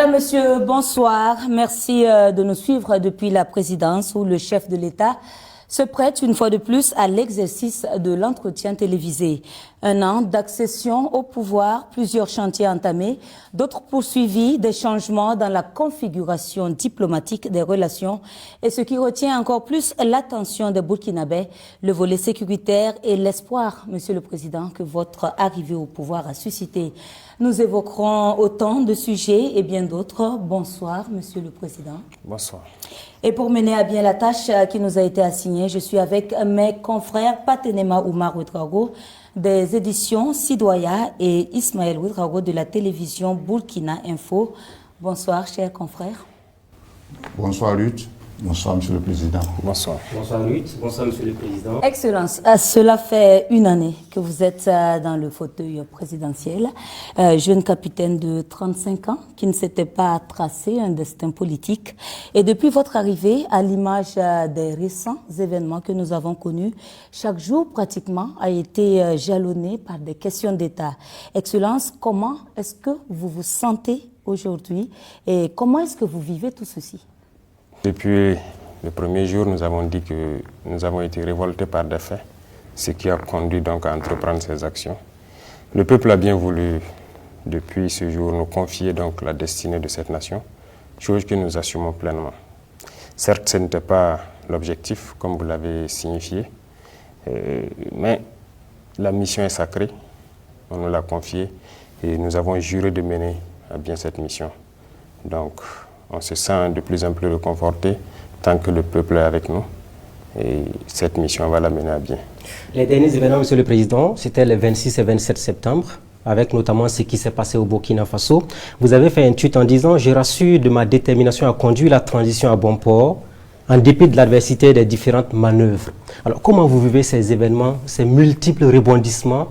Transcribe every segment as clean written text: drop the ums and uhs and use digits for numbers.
Madame, Monsieur, bonsoir. Merci de nous suivre depuis la présidence où le chef de l'État se prête une fois de plus à l'exercice de l'entretien télévisé. Un an d'accession au pouvoir, plusieurs chantiers entamés, d'autres poursuivis, des changements dans la configuration diplomatique des relations et ce qui retient encore plus l'attention des Burkinabés, le volet sécuritaire et l'espoir, Monsieur le Président, que votre arrivée au pouvoir a suscité. Nous évoquerons autant de sujets et bien d'autres. Bonsoir, Monsieur le Président. Bonsoir. Et pour mener à bien la tâche qui nous a été assignée, je suis avec mes confrères Patenema Oumar Ouedraogo des éditions Sidoya et Ismaël Ouedraogo de la télévision Burkina Info. Bonsoir, chers confrères. Bonsoir, Ruth. Bonsoir, Monsieur le Président. Bonsoir. Bonsoir, Ruth. Bonsoir, Monsieur le Président. Excellence, cela fait une année que vous êtes dans le fauteuil présidentiel. Jeune capitaine de 35 ans qui ne s'était pas tracé un destin politique. Et depuis votre arrivée, à l'image des récents événements que nous avons connus, chaque jour pratiquement a été jalonné par des questions d'État. Excellence, comment est-ce que vous vous sentez aujourd'hui et comment est-ce que vous vivez tout ceci? Depuis le premier jour, nous avons dit que nous avons été révoltés par des faits, ce qui a conduit donc à entreprendre ces actions. Le peuple a bien voulu, depuis ce jour, nous confier donc la destinée de cette nation, chose que nous assumons pleinement. Certes, ce n'était pas l'objectif, comme vous l'avez signifié, mais la mission est sacrée, on nous l'a confiée et nous avons juré de mener à bien cette mission. Donc, on se sent de plus en plus réconforté tant que le peuple est avec nous. Et cette mission va la mener à bien. Les derniers événements, Monsieur le Président, c'était les 26 et 27 septembre, avec notamment ce qui s'est passé au Burkina Faso. Vous avez fait un tweet en disant « Je rassure de ma détermination à conduire la transition à bon port, en dépit de l'adversité des différentes manœuvres. » Alors, comment vous vivez ces événements, ces multiples rebondissements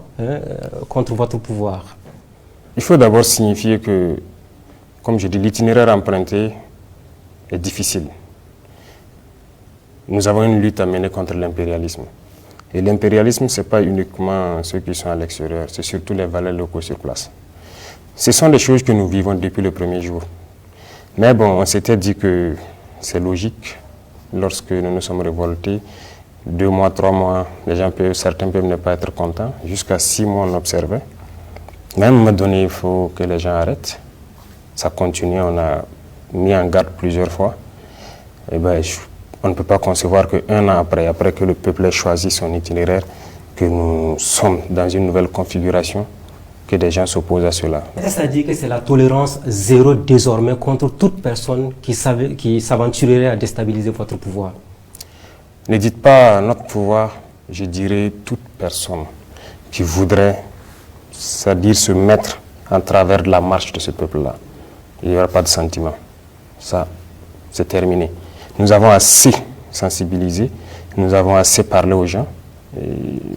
contre votre pouvoir? Il faut d'abord signifier que, comme je dis, l'itinéraire emprunté est difficile. Nous avons une lutte à mener contre l'impérialisme. Et l'impérialisme, ce n'est pas uniquement ceux qui sont à l'extérieur, c'est surtout les valets locaux sur place. Ce sont des choses que nous vivons depuis le premier jour. Mais bon, on s'était dit que c'est logique. Lorsque nous nous sommes révoltés, 2 mois, 3 mois, certains peuvent ne pas être contents. Jusqu'à 6 mois, on observait. Mais à un moment donné, il faut que les gens arrêtent. Ça continue, on a mis en garde plusieurs fois. Et on ne peut pas concevoir qu'un an après que le peuple ait choisi son itinéraire, que nous sommes dans une nouvelle configuration, que des gens s'opposent à cela. Est-ce à dire que c'est la tolérance zéro désormais contre toute personne qui s'aventurerait à déstabiliser votre pouvoir? Ne dites pas notre pouvoir, je dirais toute personne qui voudrait, c'est-à-dire se mettre en travers de la marche de ce peuple-là. Il n'y aura pas de sentiment. Ça, c'est terminé. Nous avons assez sensibilisé, nous avons assez parlé aux gens. Et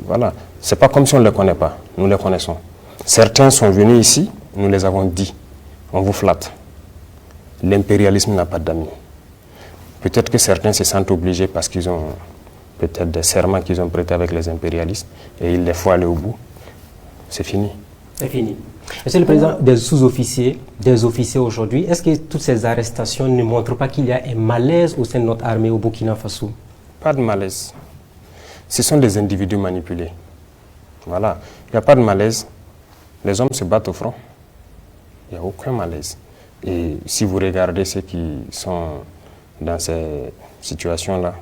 voilà. Ce n'est pas comme si on ne les connaît pas. Nous les connaissons. Certains sont venus ici, nous les avons dit. On vous flatte. L'impérialisme n'a pas d'amis. Peut-être que certains se sentent obligés parce qu'ils ont peut-être des serments qu'ils ont prêtés avec les impérialistes et il les faut aller au bout. C'est fini. C'est fini. Monsieur le Président, des sous-officiers, des officiers aujourd'hui, est-ce que toutes ces arrestations ne montrent pas qu'il y a un malaise au sein de notre armée au Burkina Faso? Pas de malaise. Ce sont des individus manipulés. Voilà. Il n'y a pas de malaise. Les hommes se battent au front. Il n'y a aucun malaise. Et si vous regardez ceux qui sont dans ces situations-là,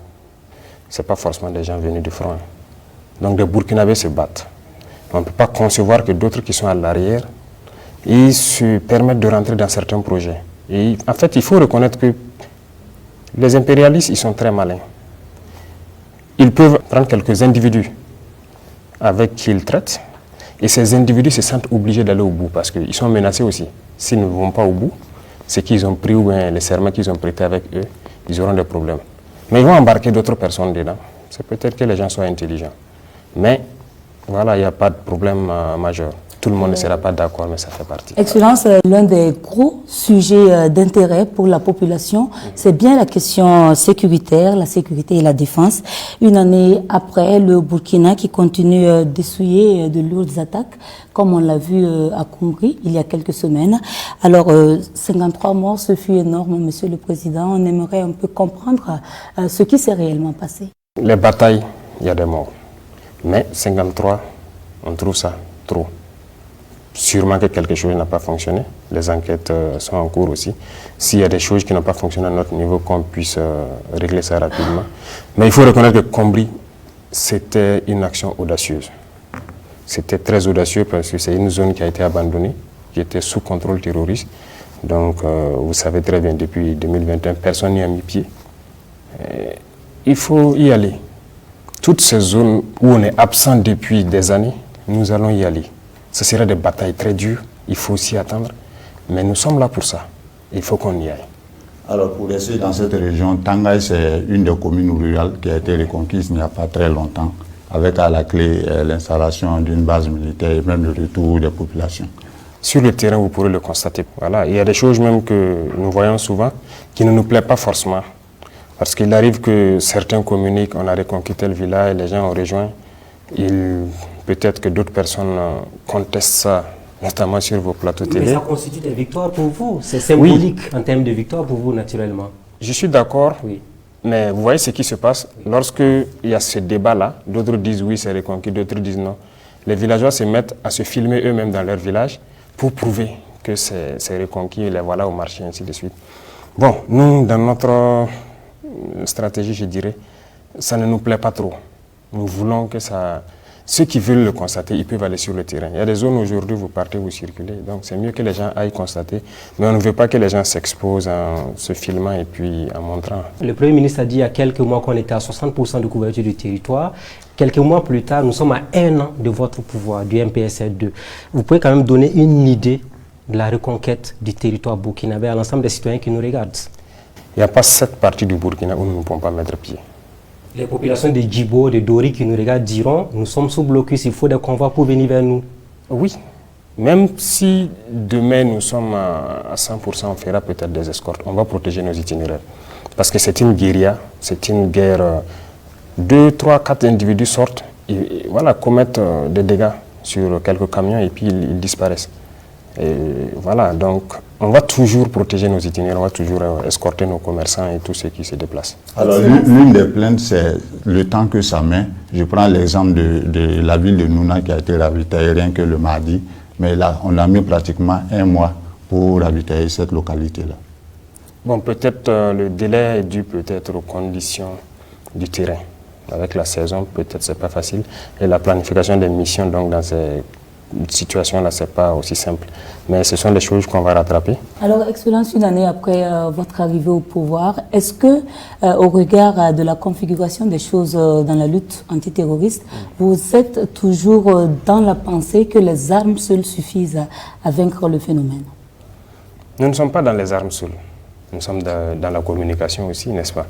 ce n'est pas forcément des gens venus du front. Donc des Burkinabés se battent. On ne peut pas concevoir que d'autres qui sont à l'arrière, ils se permettent de rentrer dans certains projets. Et en fait, il faut reconnaître que les impérialistes, ils sont très malins. Ils peuvent prendre quelques individus avec qui ils traitent, et ces individus se sentent obligés d'aller au bout parce qu'ils sont menacés aussi. S'ils ne vont pas au bout, ce qu'ils ont pris ou bien les serments qu'ils ont prêtés avec eux, ils auront des problèmes. Mais ils vont embarquer d'autres personnes dedans. C'est peut-être que les gens soient intelligents. Mais voilà, il n'y a pas de problème majeur. Tout le monde ne sera pas d'accord, mais ça fait partie. Excellence, l'un des gros sujets d'intérêt pour la population, c'est bien la question sécuritaire, la sécurité et la défense. Une année après, le Burkina qui continue d'essuyer de lourdes attaques, comme on l'a vu à Conakry il y a quelques semaines. Alors, 53 morts, ce fut énorme, Monsieur le Président. On aimerait un peu comprendre ce qui s'est réellement passé. Les batailles, il y a des morts. Mais 53, on trouve ça trop. Sûrement que quelque chose n'a pas fonctionné. Les enquêtes sont en cours aussi. S'il y a des choses qui n'ont pas fonctionné à notre niveau, qu'on puisse régler ça rapidement. Mais il faut reconnaître que Combri, c'était une action audacieuse. C'était très audacieux parce que c'est une zone qui a été abandonnée, qui était sous contrôle terroriste. Donc, vous savez très bien, depuis 2021, personne n'y a mis pied. Il faut y aller. Toutes ces zones où on est absent depuis des années, nous allons y aller. Ce sera des batailles très dures, il faut s'y attendre, mais nous sommes là pour ça. Il faut qu'on y aille. Alors, pour rester dans cette région, Tangaï, c'est une des communes rurales qui a été reconquise il n'y a pas très longtemps, avec à la clé l'installation d'une base militaire et même le retour des populations. Sur le terrain, vous pourrez le constater. Voilà. Il y a des choses même que nous voyons souvent qui ne nous plaisent pas forcément. Parce qu'il arrive que certains communiquent, on a reconquis tel village, les gens ont rejoint. Peut-être que d'autres personnes contestent ça, notamment sur vos plateaux télé. Mais ça constitue des victoires pour vous. C'est symbolique en termes de victoire pour vous, naturellement. Je suis d'accord, oui. Mais vous voyez ce qui se passe. Lorsqu'il y a ce débat-là, d'autres disent oui, c'est reconquis, d'autres disent non. Les villageois se mettent à se filmer eux-mêmes dans leur village pour prouver que c'est reconquis, les voilà au marché, ainsi de suite. Bon, nous, dans notre stratégie, je dirais, ça ne nous plaît pas trop. Nous voulons que ça... Ceux qui veulent le constater, ils peuvent aller sur le terrain. Il y a des zones aujourd'hui, vous partez, vous circulez. Donc c'est mieux que les gens aillent constater. Mais on ne veut pas que les gens s'exposent en se filmant et puis en montrant. Le Premier ministre a dit il y a quelques mois qu'on était à 60% de couverture du territoire. Quelques mois plus tard, nous sommes à 1 an de votre pouvoir, du MPSR2. Vous pouvez quand même donner une idée de la reconquête du territoire burkinabé à l'ensemble des citoyens qui nous regardent. Il n'y a pas cette partie du Burkina où nous ne pouvons pas mettre pied. Les populations de Djibo, de Dori qui nous regardent diront nous sommes sous blocus, il faut des convois pour venir vers nous. Oui, même si demain nous sommes à 100%, on fera peut-être des escortes. On va protéger nos itinéraires. Parce que c'est une guérilla, c'est une guerre. 2, 3, 4 individus sortent et voilà, commettent des dégâts sur quelques camions et puis ils disparaissent. Et voilà, donc on va toujours protéger nos itinéraires, on va toujours escorter nos commerçants et tous ceux qui se déplacent. Alors l'une des plaintes, c'est le temps que ça met. Je prends l'exemple de la ville de Nouna qui a été ravitaillée rien que le mardi, mais là on a mis pratiquement 1 mois pour ravitailler cette localité-là. Bon, peut-être le délai est dû peut-être aux conditions du terrain. Avec la saison, peut-être c'est pas facile. Et la planification des missions, donc dans ces situation-là, ce n'est pas aussi simple. Mais ce sont des choses qu'on va rattraper. Alors, Excellence, une année après votre arrivée au pouvoir, est-ce que, au regard de la configuration des choses dans la lutte antiterroriste, vous êtes toujours dans la pensée que les armes seules suffisent à vaincre le phénomène? Nous ne sommes pas dans les armes seules. Nous sommes dans la communication aussi, n'est-ce pas?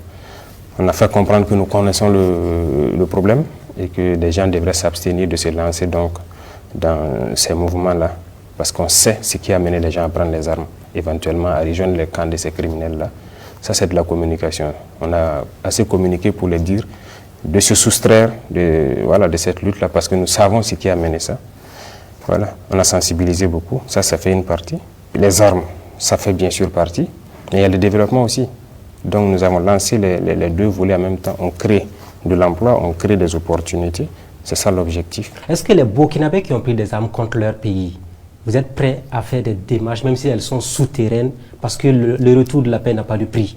On a fait comprendre que nous connaissons le problème et que les gens devraient s'abstenir de se lancer donc dans ces mouvements-là, parce qu'on sait ce qui a amené les gens à prendre les armes, éventuellement à rejoindre les camps de ces criminels-là. Ça, c'est de la communication. On a assez communiqué pour les dire, de se soustraire de cette lutte-là, parce que nous savons ce qui a amené ça. Voilà, on a sensibilisé beaucoup, ça fait une partie. Les armes, ça fait bien sûr partie, mais il y a le développement aussi. Donc nous avons lancé les deux volets en même temps. On crée de l'emploi, on crée des opportunités. C'est ça l'objectif. Est-ce que les Burkinabés qui ont pris des armes contre leur pays, vous êtes prêts à faire des démarches, même si elles sont souterraines, parce que le retour de la paix n'a pas de prix?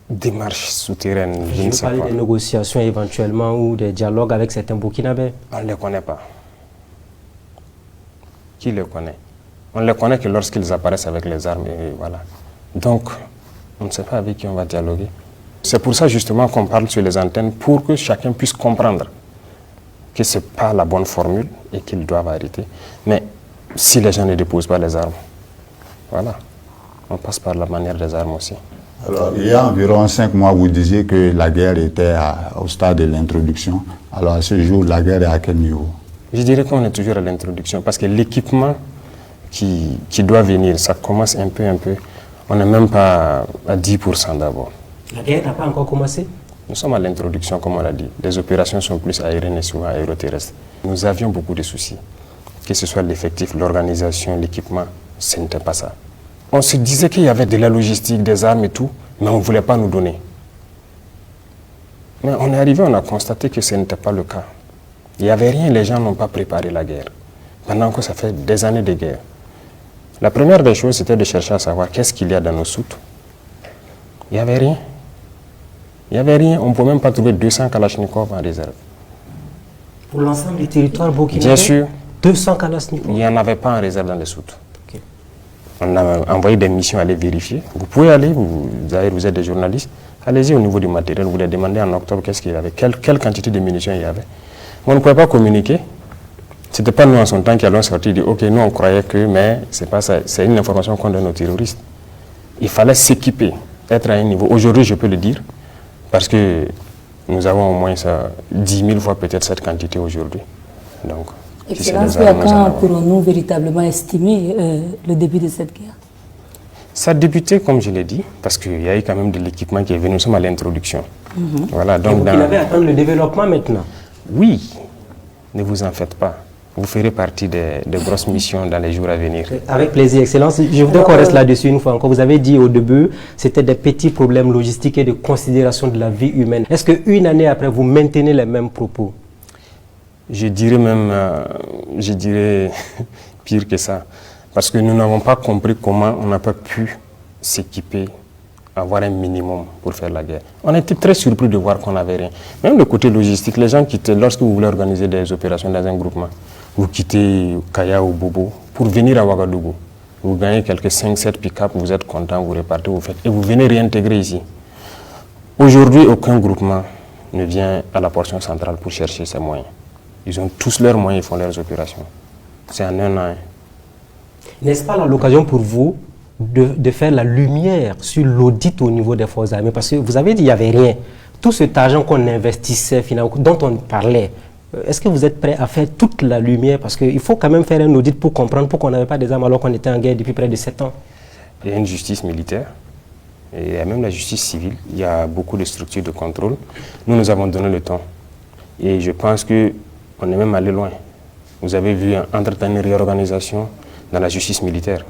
Démarches souterraines, je ne veux sais parler pas. des négociations éventuellement ou des dialogues avec certains Burkinabés. On ne les connaît pas. Qui les connaît? On ne les connaît que lorsqu'ils apparaissent avec les armes et voilà. Donc, on ne sait pas avec qui on va dialoguer. C'est pour ça justement qu'on parle sur les antennes, pour que chacun puisse comprendre que ce n'est pas la bonne formule et qu'ils doivent arrêter. Mais si les gens ne déposent pas les armes, voilà, on passe par la manière des armes aussi. Alors, il y a environ 5 mois, vous disiez que la guerre était au stade de l'introduction. Alors, à ce jour, la guerre est à quel niveau? Je dirais qu'on est toujours à l'introduction parce que l'équipement qui doit venir, ça commence un peu. On n'est même pas à 10% d'abord. La guerre n'a pas encore commencé? Nous sommes à l'introduction, comme on l'a dit. Les opérations sont plus aériennes et souvent aéroterrestres. Nous avions beaucoup de soucis. Que ce soit l'effectif, l'organisation, l'équipement, ce n'était pas ça. On se disait qu'il y avait de la logistique, des armes et tout, mais on ne voulait pas nous donner. Mais on est arrivé, on a constaté que ce n'était pas le cas. Il n'y avait rien, les gens n'ont pas préparé la guerre. Pendant que ça fait des années de guerre. La première des choses, c'était de chercher à savoir qu'est-ce qu'il y a dans nos soutes. Il n'y avait rien. Il n'y avait rien. On ne peut même pas trouver 200 Kalachnikov en réserve. Pour l'ensemble du territoire burkinabé? Bien sûr. 200 Kalachnikov? Il n'y en avait pas en réserve dans les soutes. Okay. On a envoyé des missions aller vérifier. Vous pouvez aller, vous êtes des journalistes, allez-y au niveau du matériel, vous les demandez en octobre qu'est-ce qu'il y avait, quelle quantité de munitions il y avait. On ne pouvait pas communiquer. Ce n'était pas nous en son temps qui allons sortir et dire ok, nous on croyait que, mais c'est pas ça, c'est une information qu'on donne aux terroristes. Il fallait s'équiper, être à un niveau. Aujourd'hui, je peux le dire, parce que nous avons au moins 10 000 fois peut-être cette quantité aujourd'hui. Donc, Excellence, quand pourrons-nous véritablement estimer le début de cette guerre? Ça a débuté, comme je l'ai dit, parce qu'il y a eu quand même de l'équipement qui est venu. Nous sommes à l'introduction. Voilà, donc vous avez attendu le développement maintenant? Oui, ne vous en faites pas. Vous ferez partie des grosses missions dans les jours à venir. Avec plaisir, Excellence. Je voudrais qu'on reste là-dessus une fois encore. Vous avez dit au début, c'était des petits problèmes logistiques et de considération de la vie humaine. Est-ce qu'une année après, vous maintenez les mêmes propos? Je dirais même, pire que ça. Parce que nous n'avons pas compris comment on n'a pas pu s'équiper, avoir un minimum pour faire la guerre. On était très surpris de voir qu'on n'avait rien. Même le côté logistique, les gens quittent, lorsque vous voulez organiser des opérations dans un groupement, vous quittez Kaya ou Bobo pour venir à Ouagadougou. Vous gagnez quelques 5-7 pick-up, vous êtes content, vous repartez, vous faites, et vous venez réintégrer ici. Aujourd'hui, aucun groupement ne vient à la portion centrale pour chercher ses moyens. Ils ont tous leurs moyens, ils font leurs opérations. C'est en un an. N'est-ce pas l'occasion pour vous de faire la lumière sur l'audit au niveau des forces armées? Parce que vous avez dit qu'il n'y avait rien. Tout cet argent qu'on investissait, finalement, dont on parlait, est-ce que vous êtes prêt à faire toute la lumière? Parce qu'il faut quand même faire un audit pour comprendre pourquoi on n'avait pas des armes alors qu'on était en guerre depuis près de 7 ans. Il y a une justice militaire, et il y a même la justice civile. Il y a beaucoup de structures de contrôle. Nous avons donné le temps. Et je pense qu'on est même allé loin. Vous avez vu entre-temps une réorganisation dans la justice militaire.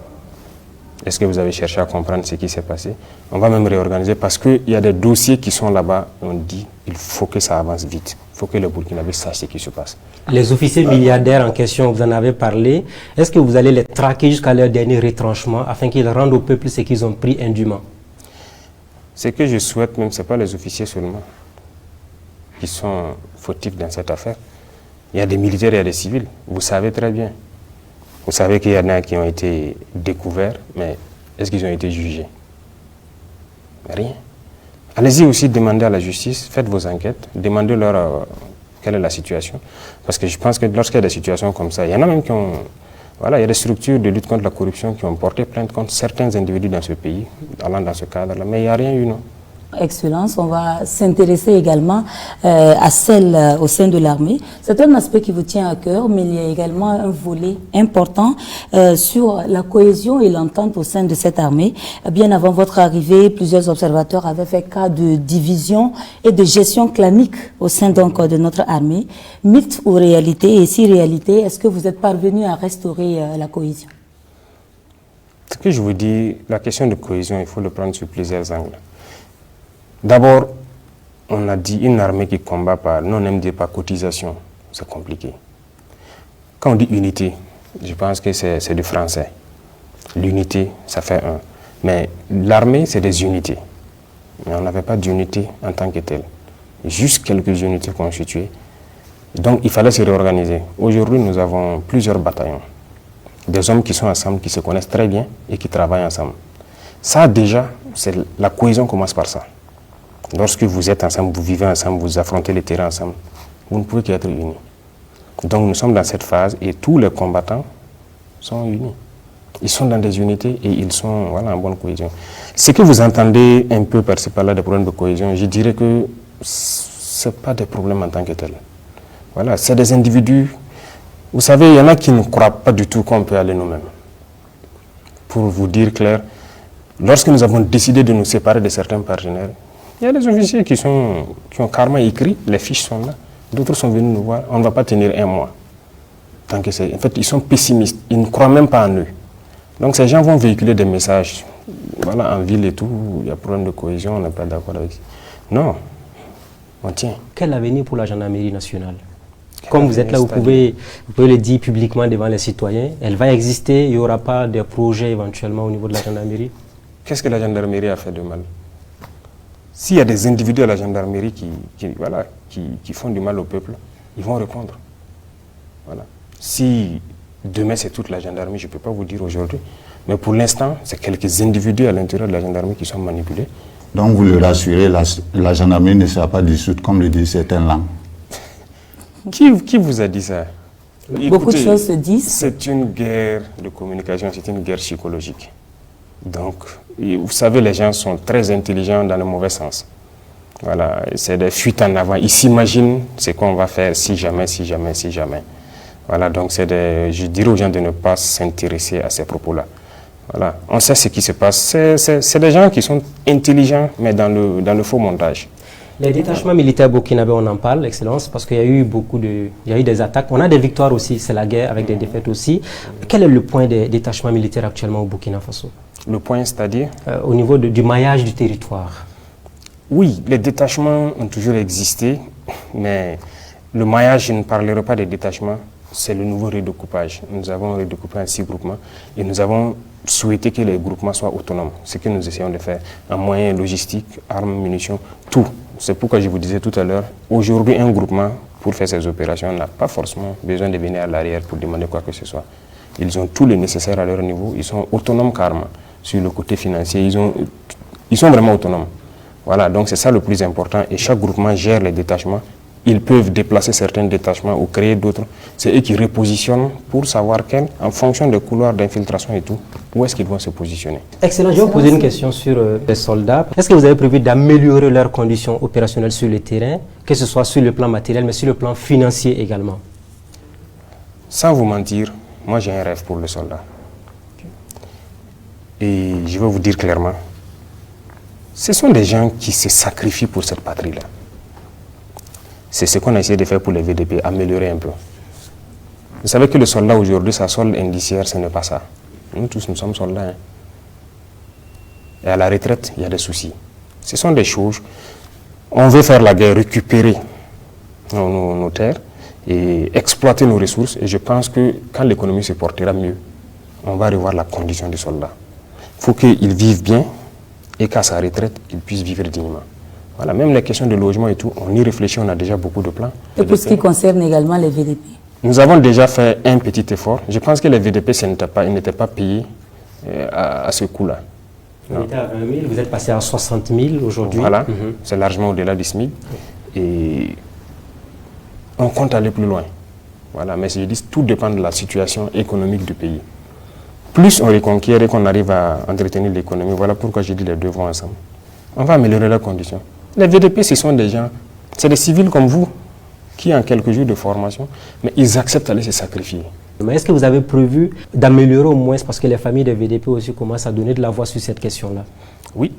Est-ce que vous avez cherché à comprendre ce qui s'est passé? On va même réorganiser parce qu'il y a des dossiers qui sont là-bas. On dit qu'il faut que ça avance vite. Il faut que le Burkinabé sache ce qui se passe. Les officiers milliardaires en question, vous en avez parlé. Est-ce que vous allez les traquer jusqu'à leur dernier retranchement afin qu'ils rendent au peuple ce qu'ils ont pris indûment? Ce que je souhaite même, ce n'est pas les officiers seulement qui sont fautifs dans cette affaire. Il y a des militaires et il y a des civils. Vous savez très bien. Vous savez qu'il y en a qui ont été découverts, mais est-ce qu'ils ont été jugés? Rien. Allez-y aussi demander à la justice, faites vos enquêtes, demandez-leur quelle est la situation. Parce que je pense que lorsqu'il y a des situations comme ça, il y en a même qui ont... Voilà, il y a des structures de lutte contre la corruption qui ont porté plainte contre certains individus dans ce pays, allant dans ce cadre-là, mais il n'y a rien eu, non. Excellence, on va s'intéresser également à celle au sein de l'armée. C'est un aspect qui vous tient à cœur, mais il y a également un volet important sur la cohésion et l'entente au sein de cette armée. Bien avant votre arrivée, plusieurs observateurs avaient fait cas de division et de gestion clanique au sein donc de notre armée. Mythe ou réalité? Et si réalité, est-ce que vous êtes parvenu à restaurer la cohésion? Ce que je vous dis, la question de cohésion, il faut le prendre sur plusieurs angles. D'abord, on a dit une armée qui combat par non-MD, par cotisation. C'est compliqué. Quand on dit unité, je pense que c'est du français. L'unité, ça fait un. Mais l'armée, c'est des unités. Mais on n'avait pas d'unité en tant que telle. Juste quelques unités constituées. Donc, il fallait se réorganiser. Aujourd'hui, nous avons plusieurs bataillons. Des hommes qui sont ensemble, qui se connaissent très bien et qui travaillent ensemble. Ça, déjà, la cohésion commence par ça. Lorsque vous êtes ensemble, vous vivez ensemble, vous affrontez les terrains ensemble, vous ne pouvez qu'être unis. Donc nous sommes dans cette phase et tous les combattants sont unis. Ils sont dans des unités et ils sont en bonne cohésion. Ce que vous entendez un peu par-ci par-là des problèmes de cohésion, je dirais que ce n'est pas des problèmes en tant que tels. Voilà, c'est des individus Vous savez, il y en a qui ne croient pas du tout qu'on peut aller nous-mêmes. Pour vous dire clair, lorsque nous avons décidé de nous séparer de certains partenaires, il y a des officiers qui ont carrément écrit, les fiches sont là, d'autres sont venus nous voir, on ne va pas tenir un mois. En fait, ils sont pessimistes, ils ne croient même pas en eux. Donc ces gens vont véhiculer des messages, voilà, en ville et tout, il y a problème de cohésion, on n'est pas d'accord avec ça. Non, on tient. Quel avenir pour la gendarmerie nationale? Comme vous êtes là, vous pouvez le dire publiquement devant les citoyens. Elle va exister, il n'y aura pas de projet éventuellement au niveau de la gendarmerie? Qu'est-ce que la gendarmerie a fait de mal? S'il y a des individus à la gendarmerie qui font du mal au peuple, ils vont répondre. Voilà. Si demain c'est toute la gendarmerie, je ne peux pas vous dire aujourd'hui, mais pour l'instant, c'est quelques individus à l'intérieur de la gendarmerie qui sont manipulés. Donc vous le rassurez, la gendarmerie ne sera pas dissoute comme le disent certaines langues. Qui vous a dit ça? Beaucoup de choses se disent. C'est une guerre de communication, c'est une guerre psychologique. Donc, vous savez, les gens sont très intelligents dans le mauvais sens. Voilà, c'est des fuites en avant. Ils s'imaginent ce qu'on va faire si jamais, si jamais, si jamais. Voilà, donc je dirais aux gens de ne pas s'intéresser à ces propos-là. Voilà, on sait ce qui se passe. C'est des gens qui sont intelligents, mais dans le faux montage. Les détachements militaires burkinabés, on en parle, Excellence, parce qu'il y a eu des attaques. On a des victoires aussi, c'est la guerre avec des défaites aussi. Quel est le point des détachements militaires actuellement au Burkina Faso? Le point, c'est-à-dire au niveau du maillage du territoire. Oui, les détachements ont toujours existé, mais le maillage, je ne parlerai pas des détachements, c'est le nouveau redécoupage. Nous avons redécoupé en 6 groupements et nous avons souhaité que les groupements soient autonomes. Ce que nous essayons de faire en moyens logistiques, armes, munitions, tout. C'est pourquoi je vous disais tout à l'heure, aujourd'hui un groupement pour faire ces opérations n'a pas forcément besoin de venir à l'arrière pour demander quoi que ce soit. Ils ont tout le nécessaire à leur niveau, ils sont autonomes carrément. Sur le côté financier, ils sont vraiment autonomes. Voilà, donc c'est ça le plus important et chaque groupement gère les détachements. Ils peuvent déplacer certains détachements ou créer d'autres. C'est eux qui repositionnent pour savoir en fonction des couloirs d'infiltration et tout, où est-ce qu'ils vont se positionner. Excellent. Je vais vous poser une question sur les soldats. Est-ce que vous avez prévu d'améliorer leurs conditions opérationnelles sur le terrain, que ce soit sur le plan matériel, mais sur le plan financier également? Sans vous mentir, moi j'ai un rêve pour le soldat. Et je vais vous dire clairement, ce sont des gens qui se sacrifient pour cette patrie-là. C'est ce qu'on a essayé de faire pour les VDP, améliorer un peu. Vous savez que le soldat aujourd'hui, sa solde indiciaire, ce n'est pas ça. Nous tous, nous sommes soldats. Hein. Et à la retraite, il y a des soucis. Ce sont des choses. On veut faire la guerre, récupérer nos terres et exploiter nos ressources. Et je pense que quand l'économie se portera mieux, on va revoir la condition du soldat. Il faut qu'il vive bien et qu'à sa retraite, il puisse vivre dignement. Voilà, même les questions de logement et tout, on y réfléchit, on a déjà beaucoup de plans. Et pour ce qui concerne également les VDP? Nous avons déjà fait un petit effort. Je pense que les VDP n'étaient pas payés à ce coût-là. Vous étiez à 20 000, vous êtes passé à 60 000 aujourd'hui. Voilà, c'est largement au-delà du SMIC. Et on compte aller plus loin. Voilà, mais je dis, tout dépend de la situation économique du pays. Plus on reconquiert et qu'on arrive à entretenir l'économie, voilà pourquoi je dis les deux vont ensemble. On va améliorer leurs conditions. Les VDP, ce sont des gens, c'est des civils comme vous, qui ont quelques jours de formation, mais ils acceptent d'aller se sacrifier. Mais est-ce que vous avez prévu d'améliorer au moins, parce que les familles des VDP aussi commencent à donner de la voix sur cette question-là? Oui,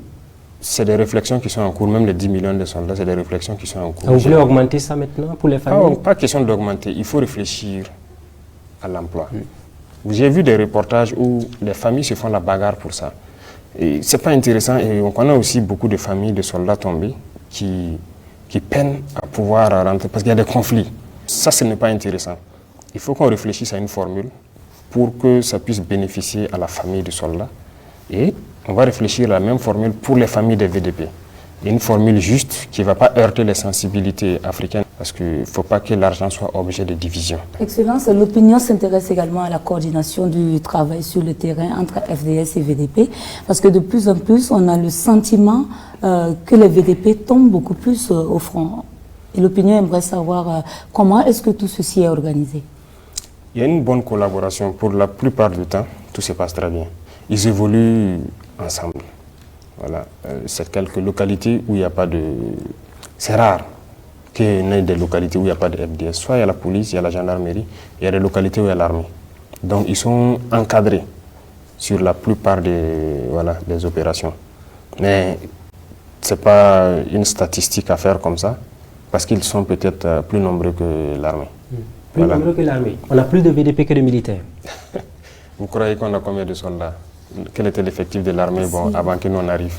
c'est des réflexions qui sont en cours, même les 10 millions de soldats, c'est des réflexions qui sont en cours. Vous voulez augmenter ça maintenant pour les familles? Pas question d'augmenter, il faut réfléchir à l'emploi. J'ai vu des reportages où les familles se font la bagarre pour ça. Et c'est pas intéressant et on connaît aussi beaucoup de familles de soldats tombés qui peinent à pouvoir rentrer parce qu'il y a des conflits. Ça, ce n'est pas intéressant. Il faut qu'on réfléchisse à une formule pour que ça puisse bénéficier à la famille du soldat. Et on va réfléchir à la même formule pour les familles des VDP. Une formule juste qui ne va pas heurter les sensibilités africaines parce qu'il ne faut pas que l'argent soit objet de division. Excellence, l'opinion s'intéresse également à la coordination du travail sur le terrain entre FDS et VDP parce que de plus en plus, on a le sentiment que les VDP tombent beaucoup plus au front. Et l'opinion aimerait savoir comment est-ce que tout ceci est organisé. Il y a une bonne collaboration. Pour la plupart du temps, tout se passe très bien. Ils évoluent ensemble. Voilà. C'est quelques localités où il n'y a pas de... C'est rare qu'il y ait des localités où il n'y a pas de FDS. Soit il y a la police, il y a la gendarmerie, il y a des localités où il y a l'armée. Donc ils sont encadrés sur la plupart des opérations. Mais ce n'est pas une statistique à faire comme ça, parce qu'ils sont peut-être plus nombreux que l'armée. Plus nombreux que l'armée. On a plus de VDP que de militaires. Vous croyez qu'on a combien de soldats? Quel était l'effectif de l'armée avant que nous on arrive?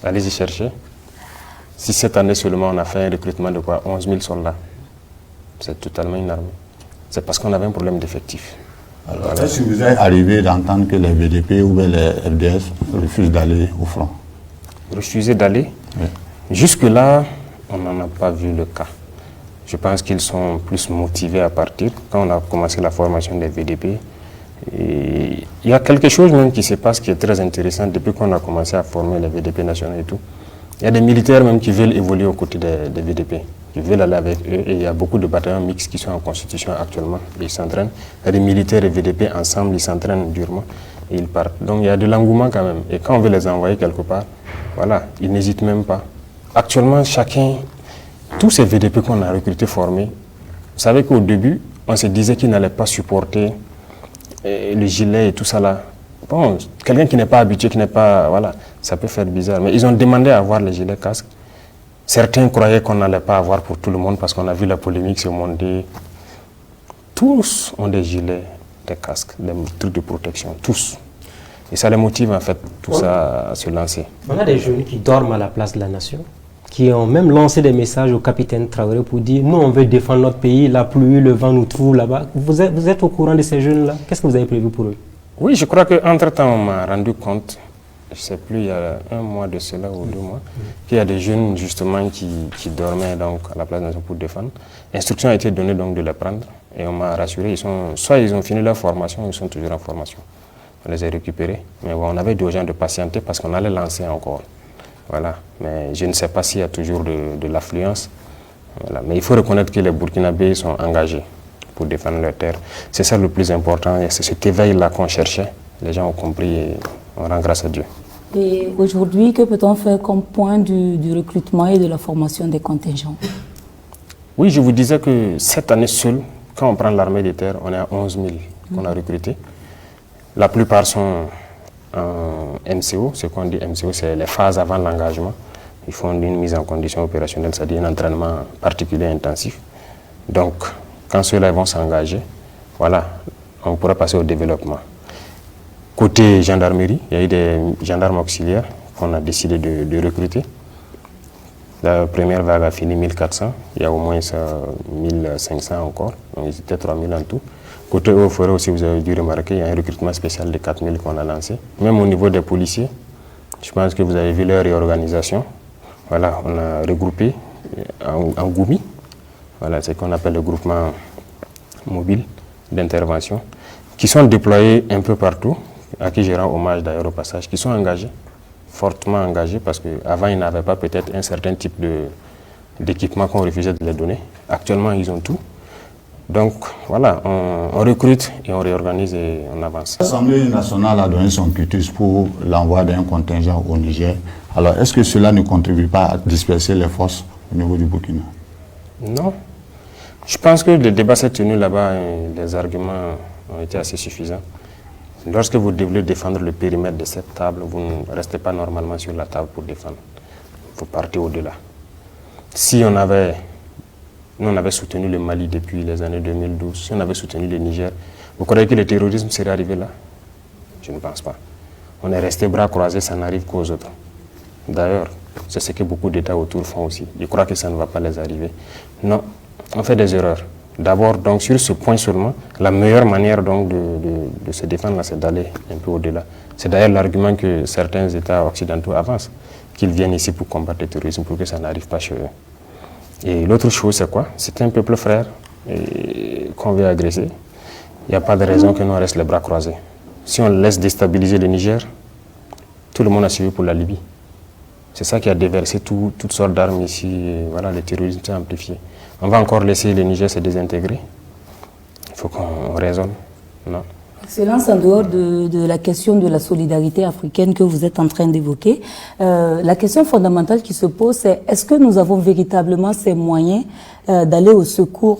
Allez-y chercher. Si cette année seulement on a fait un recrutement de quoi? 11 000 soldats. C'est totalement une armée. C'est parce qu'on avait un problème d'effectif. Alors, est-ce que vous êtes arrivé d'entendre que les VDP ou les FDS refusent d'aller au front? Refuser d'aller? Oui. Jusque-là, on n'en a pas vu le cas. Je pense qu'ils sont plus motivés à partir. Quand on a commencé la formation des VDP, et il y a quelque chose même qui se passe qui est très intéressant depuis qu'on a commencé à former les VDP nationaux et tout. Il y a des militaires même qui veulent évoluer aux côtés des VDP, qui veulent aller avec eux. Et il y a beaucoup de bataillons mixtes qui sont en constitution actuellement. Et ils s'entraînent. Il y a des militaires et VDP ensemble, ils s'entraînent durement et ils partent. Donc il y a de l'engouement quand même. Et quand on veut les envoyer quelque part, voilà, ils n'hésitent même pas. Actuellement, tous ces VDP qu'on a recrutés, formés, vous savez qu'au début, on se disait qu'ils n'allaient pas supporter le gilet et tout ça là. Bon, quelqu'un qui n'est pas habitué, qui n'est pas... Voilà, ça peut faire bizarre. Mais ils ont demandé à avoir les gilets casques. Certains croyaient qu'on n'allait pas avoir pour tout le monde parce qu'on a vu la polémique se monter. Tous ont des gilets, des casques, des trucs de protection, tous. Et ça les motive en fait, tout ça, à se lancer. On a des jeunes qui dorment à la place de la nation, qui ont même lancé des messages au capitaine Traoré pour dire « Nous, on veut défendre notre pays, la pluie, le vent nous trouve là-bas ». Vous êtes au courant de ces jeunes-là? Qu'est-ce que vous avez prévu pour eux? Oui, je crois qu'entre-temps, on m'a rendu compte, je ne sais plus, il y a 1 mois de cela ou 2 mois, qu'il y a des jeunes justement qui dormaient donc, à la place de la nation pour défendre. L'instruction a été donnée donc de les prendre et on m'a rassuré, soit ils ont fini leur formation, ou ils sont toujours en formation. On les a récupérés, mais bon, on avait des gens de patienter parce qu'on allait lancer encore. Voilà. Mais je ne sais pas s'il y a toujours de l'affluence. Voilà. Mais il faut reconnaître que les Burkinabés sont engagés pour défendre leur terre. C'est ça le plus important et c'est cet éveil-là qu'on cherchait. Les gens ont compris et on rend grâce à Dieu. Et aujourd'hui, que peut-on faire comme point du recrutement et de la formation des contingents? Oui, je vous disais que cette année seule, quand on prend l'armée des terres, on est à 11 000 qu'on a recrutés. La plupart sont en MCO. Ce qu'on dit MCO, c'est les phases avant l'engagement. Ils font une mise en condition opérationnelle, c'est-à-dire un entraînement particulier intensif. Donc, quand ceux-là vont s'engager, voilà, on pourra passer au développement. Côté gendarmerie, il y a eu des gendarmes auxiliaires qu'on a décidé de recruter. La première vague a fini 1400, il y a au moins 1500 encore, donc ils étaient 3000 en tout. Côté eaux et forêts aussi, vous avez dû remarquer, il y a un recrutement spécial de 4000 qu'on a lancé. Même au niveau des policiers, je pense que vous avez vu leur réorganisation. Voilà, on a regroupé en Goumi. Voilà, c'est ce qu'on appelle le groupement mobile d'intervention, qui sont déployés un peu partout, à qui je rends hommage d'ailleurs au passage, qui sont engagés, fortement engagés, parce qu'avant ils n'avaient pas peut-être un certain type d'équipement qu'on refusait de les donner. Actuellement, ils ont tout. Donc voilà, on recrute et on réorganise et on avance. L'Assemblée nationale a donné son quitus pour l'envoi d'un contingent au Niger. Alors est-ce que cela ne contribue pas à disperser les forces au niveau du Burkina? Non. Je pense que le débat s'est tenu là-bas et les arguments ont été assez suffisants. Lorsque vous devez défendre le périmètre de cette table, vous ne restez pas normalement sur la table pour défendre. Vous partez au-delà. Si on avait soutenu le Mali depuis les années 2012, si on avait soutenu le Niger, vous croyez que le terrorisme serait arrivé là? Je ne pense pas. On est resté bras croisés, ça n'arrive qu'aux autres. D'ailleurs, c'est ce que beaucoup d'États autour font aussi. Je crois que ça ne va pas les arriver. Non, on fait des erreurs. D'abord, donc sur ce point seulement, la meilleure manière donc de se défendre, c'est d'aller un peu au-delà. C'est d'ailleurs l'argument que certains États occidentaux avancent, qu'ils viennent ici pour combattre le terrorisme, pour que ça n'arrive pas chez eux. Et l'autre chose, c'est quoi? C'est un peuple frère qu'on veut agresser. Il n'y a pas de raison que nous restent les bras croisés. Si on laisse déstabiliser le Niger, tout le monde a suivi pour la Libye. C'est ça qui a déversé toutes sortes d'armes ici. Et voilà, le terrorisme s'est amplifié. On va encore laisser le Niger se désintégrer? Il faut qu'on raisonne. Non. Excellence, en dehors de la question de la solidarité africaine que vous êtes en train d'évoquer, la question fondamentale qui se pose, c'est est-ce que nous avons véritablement ces moyens d'aller au secours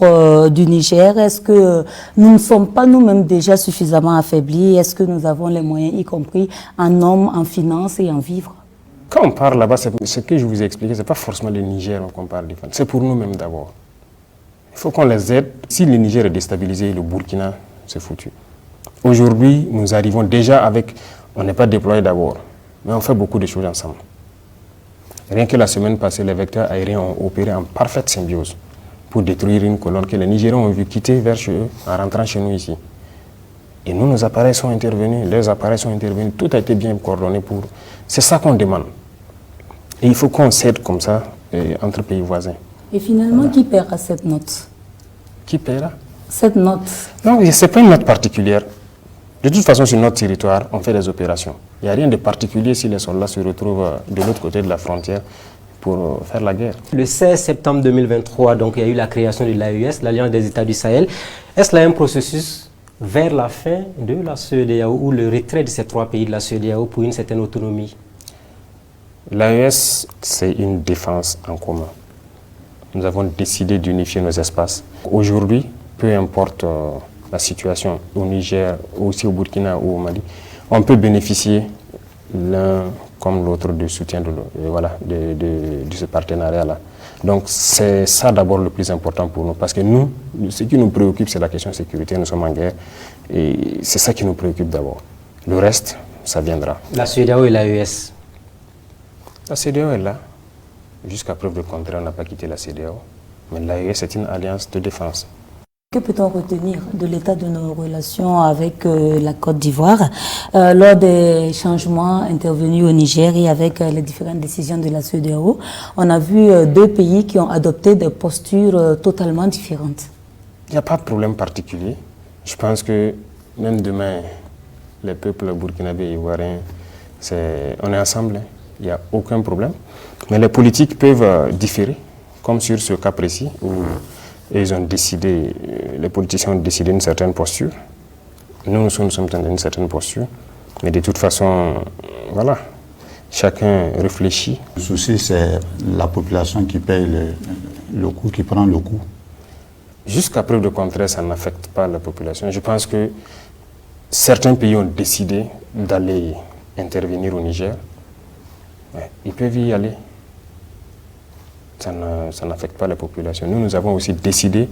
du Niger? Est-ce que nous ne sommes pas nous-mêmes déjà suffisamment affaiblis? Est-ce que nous avons les moyens, y compris en hommes, en finances et en vivres? Quand on parle là-bas, ce que je vous ai expliqué, ce n'est pas forcément le Niger qu'on parle de. C'est pour nous-mêmes d'abord. Il faut qu'on les aide. Si le Niger est déstabilisé, le Burkina, c'est foutu. Aujourd'hui, nous arrivons déjà avec... On n'est pas déployé d'abord, mais on fait beaucoup de choses ensemble. Rien que la semaine passée, les vecteurs aériens ont opéré en parfaite symbiose pour détruire une colonne que les Nigériens ont vu quitter vers chez eux en rentrant chez nous ici. Et nous, nos appareils sont intervenus, leurs appareils sont intervenus, tout a été bien coordonné pour... C'est ça qu'on demande. Et il faut qu'on s'aide comme ça entre pays voisins. Et finalement, qui paiera cette note? Qui paiera? Cette note? Non, ce n'est pas une note particulière. De toute façon, sur notre territoire, on fait des opérations. Il n'y a rien de particulier si les soldats se retrouvent de l'autre côté de la frontière pour faire la guerre. Le 16 septembre 2023, donc, il y a eu la création de l'AES, l'Alliance des États du Sahel. Est-ce là un processus vers la fin de la CEDEAO ou le retrait de ces trois pays de la CEDEAO pour une certaine autonomie? L'AES, c'est une défense en commun. Nous avons décidé d'unifier nos espaces. Aujourd'hui, peu importe la situation au Niger, aussi au Burkina ou au Mali, on peut bénéficier l'un comme l'autre du soutien de ce partenariat-là. Donc c'est ça d'abord le plus important pour nous, parce que nous, ce qui nous préoccupe, c'est la question de sécurité, nous sommes en guerre, et c'est ça qui nous préoccupe d'abord. Le reste, ça viendra. La CEDEAO et l'AES? La CEDEAO est là. Jusqu'à preuve de contraire, on n'a pas quitté la CEDEAO. Mais l'AES est une alliance de défense. Que peut-on retenir de l'état de nos relations avec la Côte d'Ivoire lors des changements intervenus au Niger et avec les différentes décisions de la CEDEAO? On a vu deux pays qui ont adopté des postures totalement différentes. Il n'y a pas de problème particulier. Je pense que même demain, les peuples burkinabés et ivoiriens, on est ensemble. Hein. Il n'y a aucun problème. Mais les politiques peuvent différer, comme sur ce cas précis où ils ont décidé, les politiciens ont décidé une certaine posture. Nous sommes dans une certaine posture. Mais de toute façon, voilà, chacun réfléchit. Le souci, c'est la population qui paye le coût, qui prend le coût. Jusqu'à preuve de contraire, ça n'affecte pas la population. Je pense que certains pays ont décidé d'aller intervenir au Niger. Ouais, ils peuvent y aller. Ça n'affecte pas la population. Nous avons aussi décidé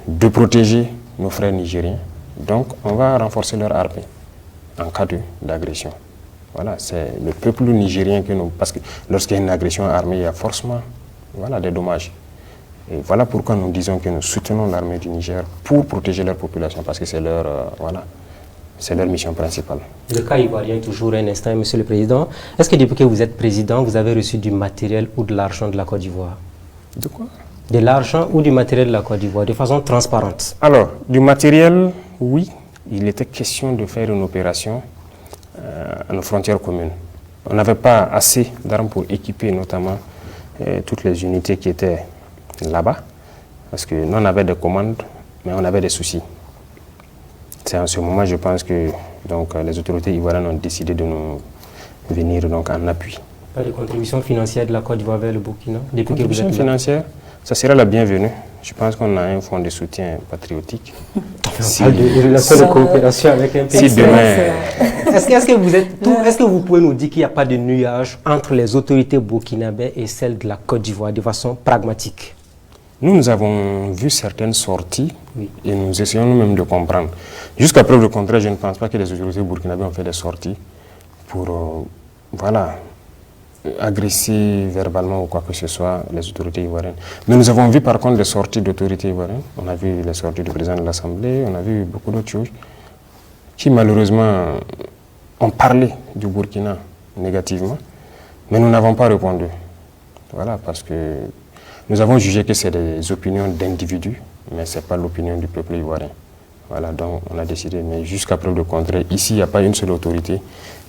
de protéger nos frères nigériens. Donc, on va renforcer leur armée en cas d'agression. Voilà, c'est le peuple nigérien que nous... Parce que lorsqu'il y a une agression armée, il y a forcément des dommages. Et voilà pourquoi nous disons que nous soutenons l'armée du Niger pour protéger leur population, parce que c'est leur mission principale. Le cas ivoirien est toujours un instant, Monsieur le Président. Est-ce que depuis que vous êtes président, vous avez reçu du matériel ou de l'argent de la Côte d'Ivoire? De quoi? De l'argent ou du matériel de la Côte d'Ivoire, de façon transparente? Alors, du matériel, oui. Il était question de faire une opération à nos frontières communes. On n'avait pas assez d'armes pour équiper notamment toutes les unités qui étaient là-bas, parce que nous on avait des commandes, mais on avait des soucis. C'est en ce moment, je pense que les autorités ivoiriennes ont décidé de nous venir en appui. Pas de contribution financière de la Côte d'Ivoire vers le Burkina depuis contribution que vous êtes là? Financière, ça serait la bienvenue. Je pense qu'on a un fonds de soutien patriotique. On parle de relations de coopération avec un pays. Si demain... Est-ce que vous pouvez nous dire qu'il n'y a pas de nuage entre les autorités burkinabées et celles de la Côte d'Ivoire de façon pragmatique? Nous avons vu certaines sorties et nous essayons nous-mêmes de comprendre. Jusqu'à preuve de contraire, je ne pense pas que les autorités burkinabées ont fait des sorties pour agresser verbalement ou quoi que ce soit les autorités ivoiriennes. Mais nous avons vu par contre des sorties d'autorités ivoiriennes. On a vu les sorties du président de l'Assemblée, on a vu beaucoup d'autres choses qui malheureusement ont parlé du Burkina négativement, mais nous n'avons pas répondu. Voilà, parce que nous avons jugé que c'est des opinions d'individus, mais ce n'est pas l'opinion du peuple ivoirien. Voilà, donc on a décidé, mais jusqu'à preuve de contraire, ici, il n'y a pas une seule autorité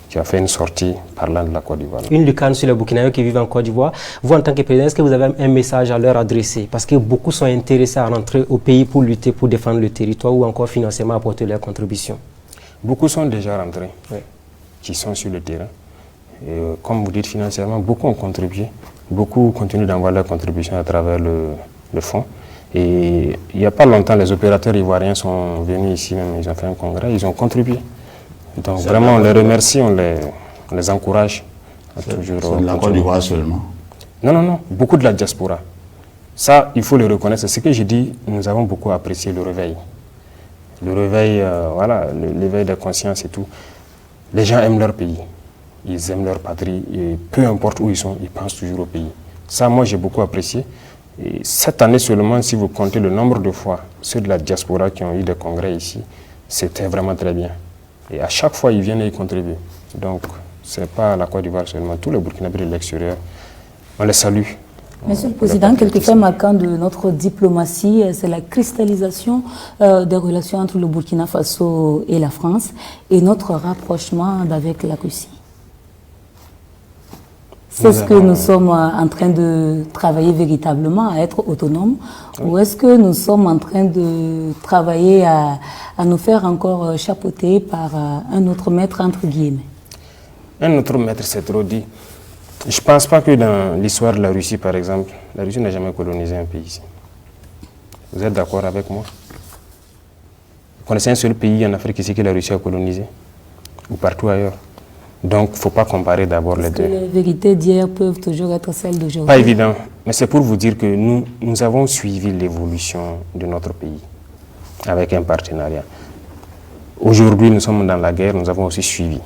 qui a fait une sortie parlant de la Côte d'Ivoire. Une lucane sur les Burkinabés qui vivent en Côte d'Ivoire. Vous, en tant que président, est-ce que vous avez un message à leur adresser? Parce que beaucoup sont intéressés à rentrer au pays pour lutter, pour défendre le territoire ou encore financièrement apporter leur contribution. Beaucoup sont déjà rentrés, Oui. qui sont sur le terrain. Et, comme vous dites financièrement, beaucoup ont contribué. Beaucoup continuent d'envoyer leur contribution à travers le fonds. Et il n'y a pas longtemps, les opérateurs ivoiriens sont venus ici, même, ils ont fait un congrès, ils ont contribué. Donc vraiment, on les remercie, on les encourage à toujours C'est de la Côte continuer. d'Ivoire seulement. Non, non, non, beaucoup de la diaspora. Ça, il faut le reconnaître. C'est ce que j'ai dit, nous avons beaucoup apprécié le réveil. Le réveil, voilà, l'éveil de conscience et tout. Les gens aiment leur pays, ils aiment leur patrie, et peu importe où ils sont, ils pensent toujours au pays. Ça, moi, j'ai beaucoup apprécié. Et cette année seulement, si vous comptez le nombre de fois, ceux de la diaspora qui ont eu des congrès ici, c'était vraiment très bien. Et à chaque fois, ils viennent et ils contribuent. Donc, ce n'est pas la Côte d'Ivoire seulement, tous les Burkinabés de l'extérieur, on les salue. Monsieur le Président, quelques faits marquants de notre diplomatie, c'est la cristallisation des relations entre le Burkina Faso et la France et notre rapprochement avec la Russie. C'est ce que nous sommes en train de travailler véritablement à être autonomes, ou est-ce que nous sommes en train de travailler à nous faire encore chapeauter par un autre maître entre guillemets? Un autre maître, c'est trop dit. Je ne pense pas que dans l'histoire de la Russie, par exemple, la Russie n'a jamais colonisé un pays ici. Vous êtes d'accord avec moi? Vous connaissez un seul pays en Afrique ici que la Russie a colonisé? Ou partout ailleurs? Donc, il ne faut pas comparer d'abord les deux. Les vérités d'hier peuvent toujours être celles d'aujourd'hui. Pas évident, mais c'est pour vous dire que nous avons suivi l'évolution de notre pays avec un partenariat. Aujourd'hui, nous sommes dans la guerre, nous avons aussi suivi.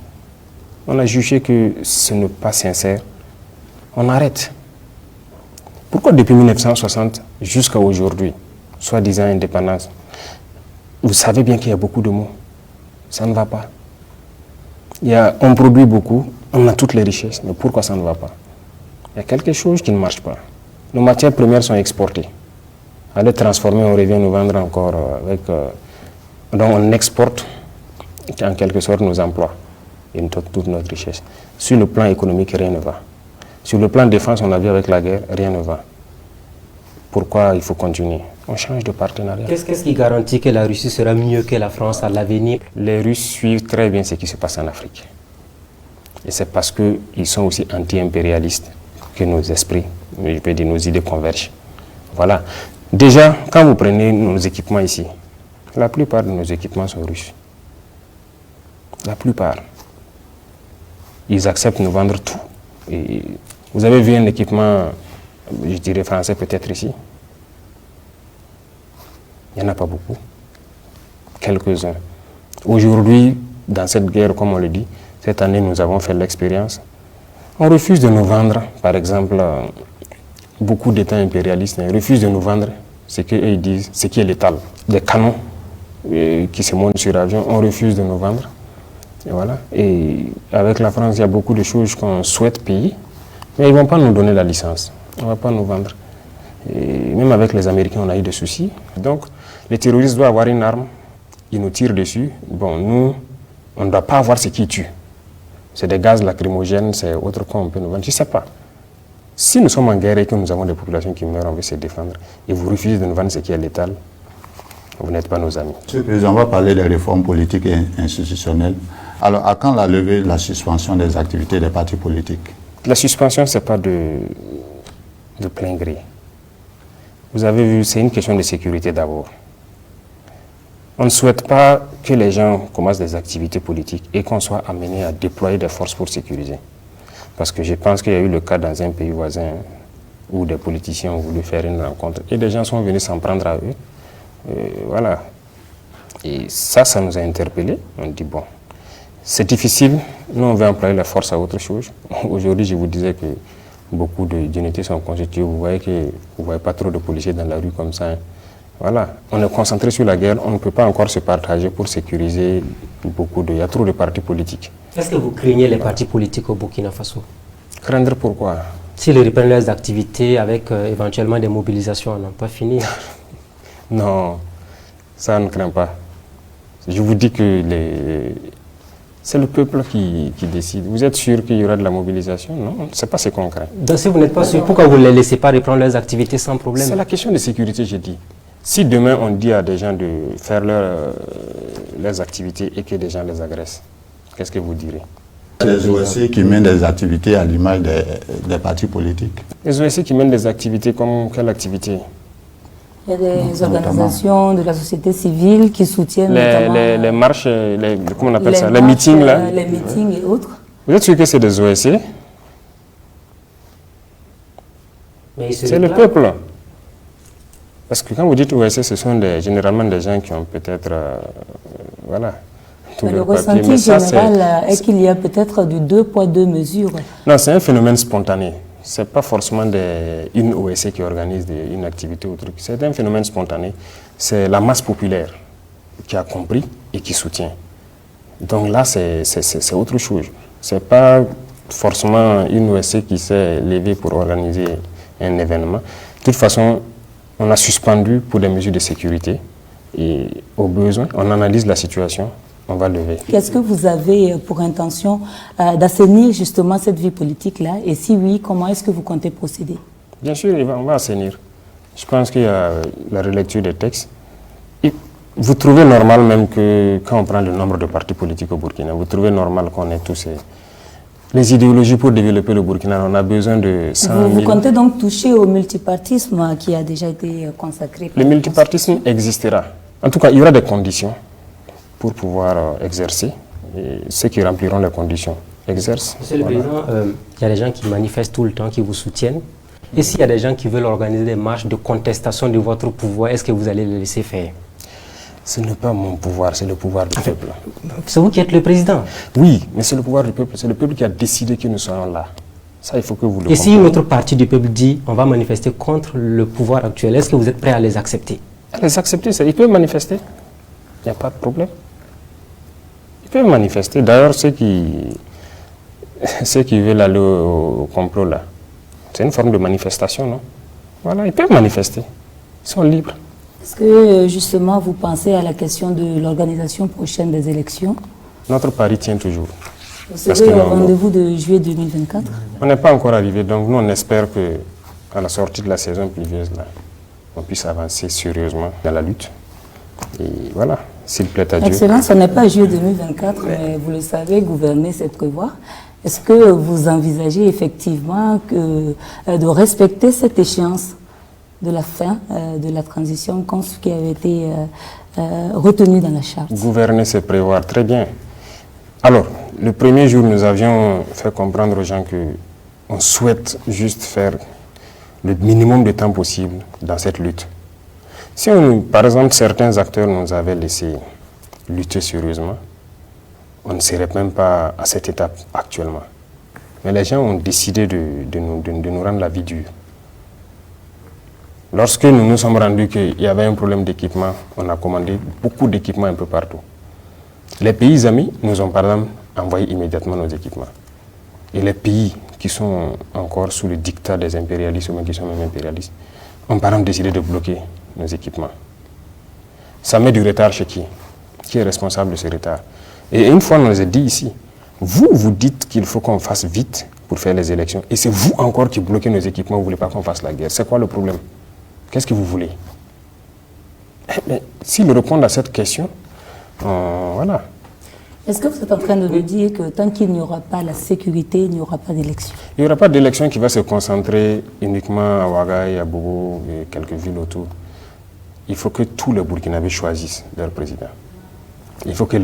On a jugé que ce n'est pas sincère. On arrête. Pourquoi depuis 1960 jusqu'à aujourd'hui, soi-disant indépendance, vous savez bien qu'il y a beaucoup de mots. Ça ne va pas. On produit beaucoup, on a toutes les richesses, mais pourquoi ça ne va pas? Il y a quelque chose qui ne marche pas. Nos matières premières sont exportées. À les transformer, on revient nous vendre encore avec... donc on exporte en quelque sorte nos emplois et toute notre richesse. Sur le plan économique, rien ne va. Sur le plan défense, on a vu avec la guerre, rien ne va. Pourquoi il faut continuer? On change de partenariat. Qu'est-ce qui garantit que la Russie sera mieux que la France à l'avenir? Les Russes suivent très bien ce qui se passe en Afrique. Et c'est parce qu'ils sont aussi anti-impérialistes que nos esprits, je peux dire nos idées convergent. Voilà. Déjà, quand vous prenez nos équipements ici, la plupart de nos équipements sont russes. La plupart. Ils acceptent de nous vendre tout. Et vous avez vu un équipement, je dirais français peut-être ici? Il n'y en a pas beaucoup. Quelques-uns. Aujourd'hui, dans cette guerre, comme on le dit, cette année, nous avons fait l'expérience. On refuse de nous vendre, par exemple, beaucoup d'États impérialistes refusent de nous vendre ce qu'ils disent, ce qui est létal. Des canons qui se montent sur avion, on refuse de nous vendre. Et voilà. Et avec la France, il y a beaucoup de choses qu'on souhaite payer, mais ils ne vont pas nous donner la licence. On ne va pas nous vendre. Et même avec les Américains, on a eu des soucis. Donc, les terroristes doivent avoir une arme, ils nous tirent dessus. Bon, nous, on ne doit pas avoir ce qui tue. C'est des gaz lacrymogènes, c'est autre qu'on peut nous vendre. Je ne sais pas. Si nous sommes en guerre et que nous avons des populations qui meurent, on veut se défendre, et vous refusez de nous vendre ce qui est létal, vous n'êtes pas nos amis. Monsieur le Président, on va parler des réformes politiques et institutionnelles. Alors, à quand la levée de la suspension des activités des partis politiques? La suspension, ce n'est pas de plein gré. Vous avez vu, c'est une question de sécurité d'abord. On ne souhaite pas que les gens commencent des activités politiques et qu'on soit amené à déployer des forces pour sécuriser. Parce que je pense qu'il y a eu le cas dans un pays voisin où des politiciens ont voulu faire une rencontre et des gens sont venus s'en prendre à eux. Voilà. Et ça nous a interpellés. On dit, bon, c'est difficile, nous on veut employer la force à autre chose. Aujourd'hui, je vous disais que beaucoup d'unités sont constituées. Vous voyez que vous ne voyez pas trop de policiers dans la rue comme ça. Hein. Voilà, on est concentré sur la guerre, on ne peut pas encore se partager pour sécuriser beaucoup de... Il y a trop de partis politiques. Est-ce que vous craignez les partis politiques au Burkina Faso? Craindre pourquoi? S'ils reprennent leurs activités avec éventuellement des mobilisations, on n'a pas fini. Non, ça on ne craint pas. Je vous dis que c'est le peuple qui décide. Vous êtes sûr qu'il y aura de la mobilisation? Non, ce n'est pas ce qu'on craint. Donc si vous n'êtes pas sûr, pourquoi vous ne les laissez pas reprendre leurs activités sans problème? C'est la question de sécurité, j'ai dit. Si demain on dit à des gens de faire leurs activités et que des gens les agressent. Qu'est-ce que vous direz? Les OSC qui mènent des activités à l'image des partis politiques. Les OSC qui mènent des activités comme quelle activité? Il y a des organisations de la société civile qui soutiennent les marches, comment on appelle ça? Les marches, meetings là? Les meetings et autres. Vous êtes sûr que c'est des OSC? C'est le peuple. Parce que quand vous dites OSC, ce sont généralement des gens qui ont peut-être, voilà, tout le papier. ressenti général est qu'il y a peut-être du 2 poids 2 mesures. Non, c'est un phénomène spontané. Ce n'est pas forcément une OSC qui organise une activité ou truc. C'est un phénomène spontané. C'est la masse populaire qui a compris et qui soutient. Donc là, c'est autre chose. Ce n'est pas forcément une OSC qui s'est levée pour organiser un événement. De toute façon, on a suspendu pour des mesures de sécurité et au besoin, on analyse la situation, on va lever. Qu'est-ce que vous avez pour intention d'assainir justement cette vie politique-là? Et si oui, comment est-ce que vous comptez procéder? Bien sûr, on va assainir. Je pense qu'il y a la relecture des textes. Et vous trouvez normal même que quand on prend le nombre de partis politiques au Burkina, vous trouvez normal qu'on ait tous les idéologies pour développer le Burkina. On a besoin de 100 000. Vous comptez donc toucher au multipartisme qui a déjà été consacré? Le multipartisme existera. En tout cas, il y aura des conditions pour pouvoir exercer. Et ceux qui rempliront les conditions exercent. Monsieur le Président, il y a des gens qui manifestent tout le temps, qui vous soutiennent. Et s'il y a des gens qui veulent organiser des marches de contestation de votre pouvoir, est-ce que vous allez les laisser faire? Ce n'est pas mon pouvoir, c'est le pouvoir du peuple. C'est vous qui êtes le président. Oui, mais c'est le pouvoir du peuple. C'est le peuple qui a décidé que nous soyons là. Ça, il faut que vous le compreniez. Et si une autre partie du peuple dit on va manifester contre le pouvoir actuel, est-ce que vous êtes prêt à les accepter? À les accepter, ils peuvent manifester. Il n'y a pas de problème. Ils peuvent manifester. D'ailleurs, ceux qui veulent aller au complot, là, c'est une forme de manifestation, non? Voilà, ils peuvent manifester. Ils sont libres. Est-ce que justement vous pensez à la question de l'organisation prochaine des élections? Notre pari tient toujours. C'est le rendez-vous de juillet 2024? On n'est pas encore arrivé, donc nous on espère qu'à la sortie de la saison pluvieuse, là, on puisse avancer sérieusement dans la lutte. Et voilà, s'il plaît à Dieu. Excellence, ce n'est pas juillet 2024, mais vous le savez, gouverner, c'est prévoir. Est-ce que vous envisagez effectivement de respecter cette échéance de la fin de la transition qui avait été retenue dans la charte? Gouverner, c'est prévoir, très bien. Alors, le premier jour, nous avions fait comprendre aux gens qu'on souhaite juste faire le minimum de temps possible dans cette lutte. Si, par exemple, certains acteurs nous avaient laissé lutter sérieusement, on ne serait même pas à cette étape actuellement. Mais les gens ont décidé de nous rendre la vie dure. Lorsque nous nous sommes rendus qu'il y avait un problème d'équipement, on a commandé beaucoup d'équipements un peu partout. Les pays amis nous ont par exemple envoyé immédiatement nos équipements. Et les pays qui sont encore sous le dictat des impérialistes ou même qui sont même impérialistes ont par exemple décidé de bloquer nos équipements. Ça met du retard chez qui? Qui est responsable de ce retard? Et une fois, on nous a dit ici, vous dites qu'il faut qu'on fasse vite pour faire les élections. Et c'est vous encore qui bloquez nos équipements, vous ne voulez pas qu'on fasse la guerre. C'est quoi le problème? Qu'est-ce que vous voulez? Mais s'ils répondent à cette question, voilà. Est-ce que vous êtes en train de nous dire que tant qu'il n'y aura pas la sécurité, il n'y aura pas d'élection? Il n'y aura pas d'élection qui va se concentrer uniquement à Ouagaï, à Bobo et quelques villes autour. Il faut que tous les Burkinabés choisissent leur président. Il faut que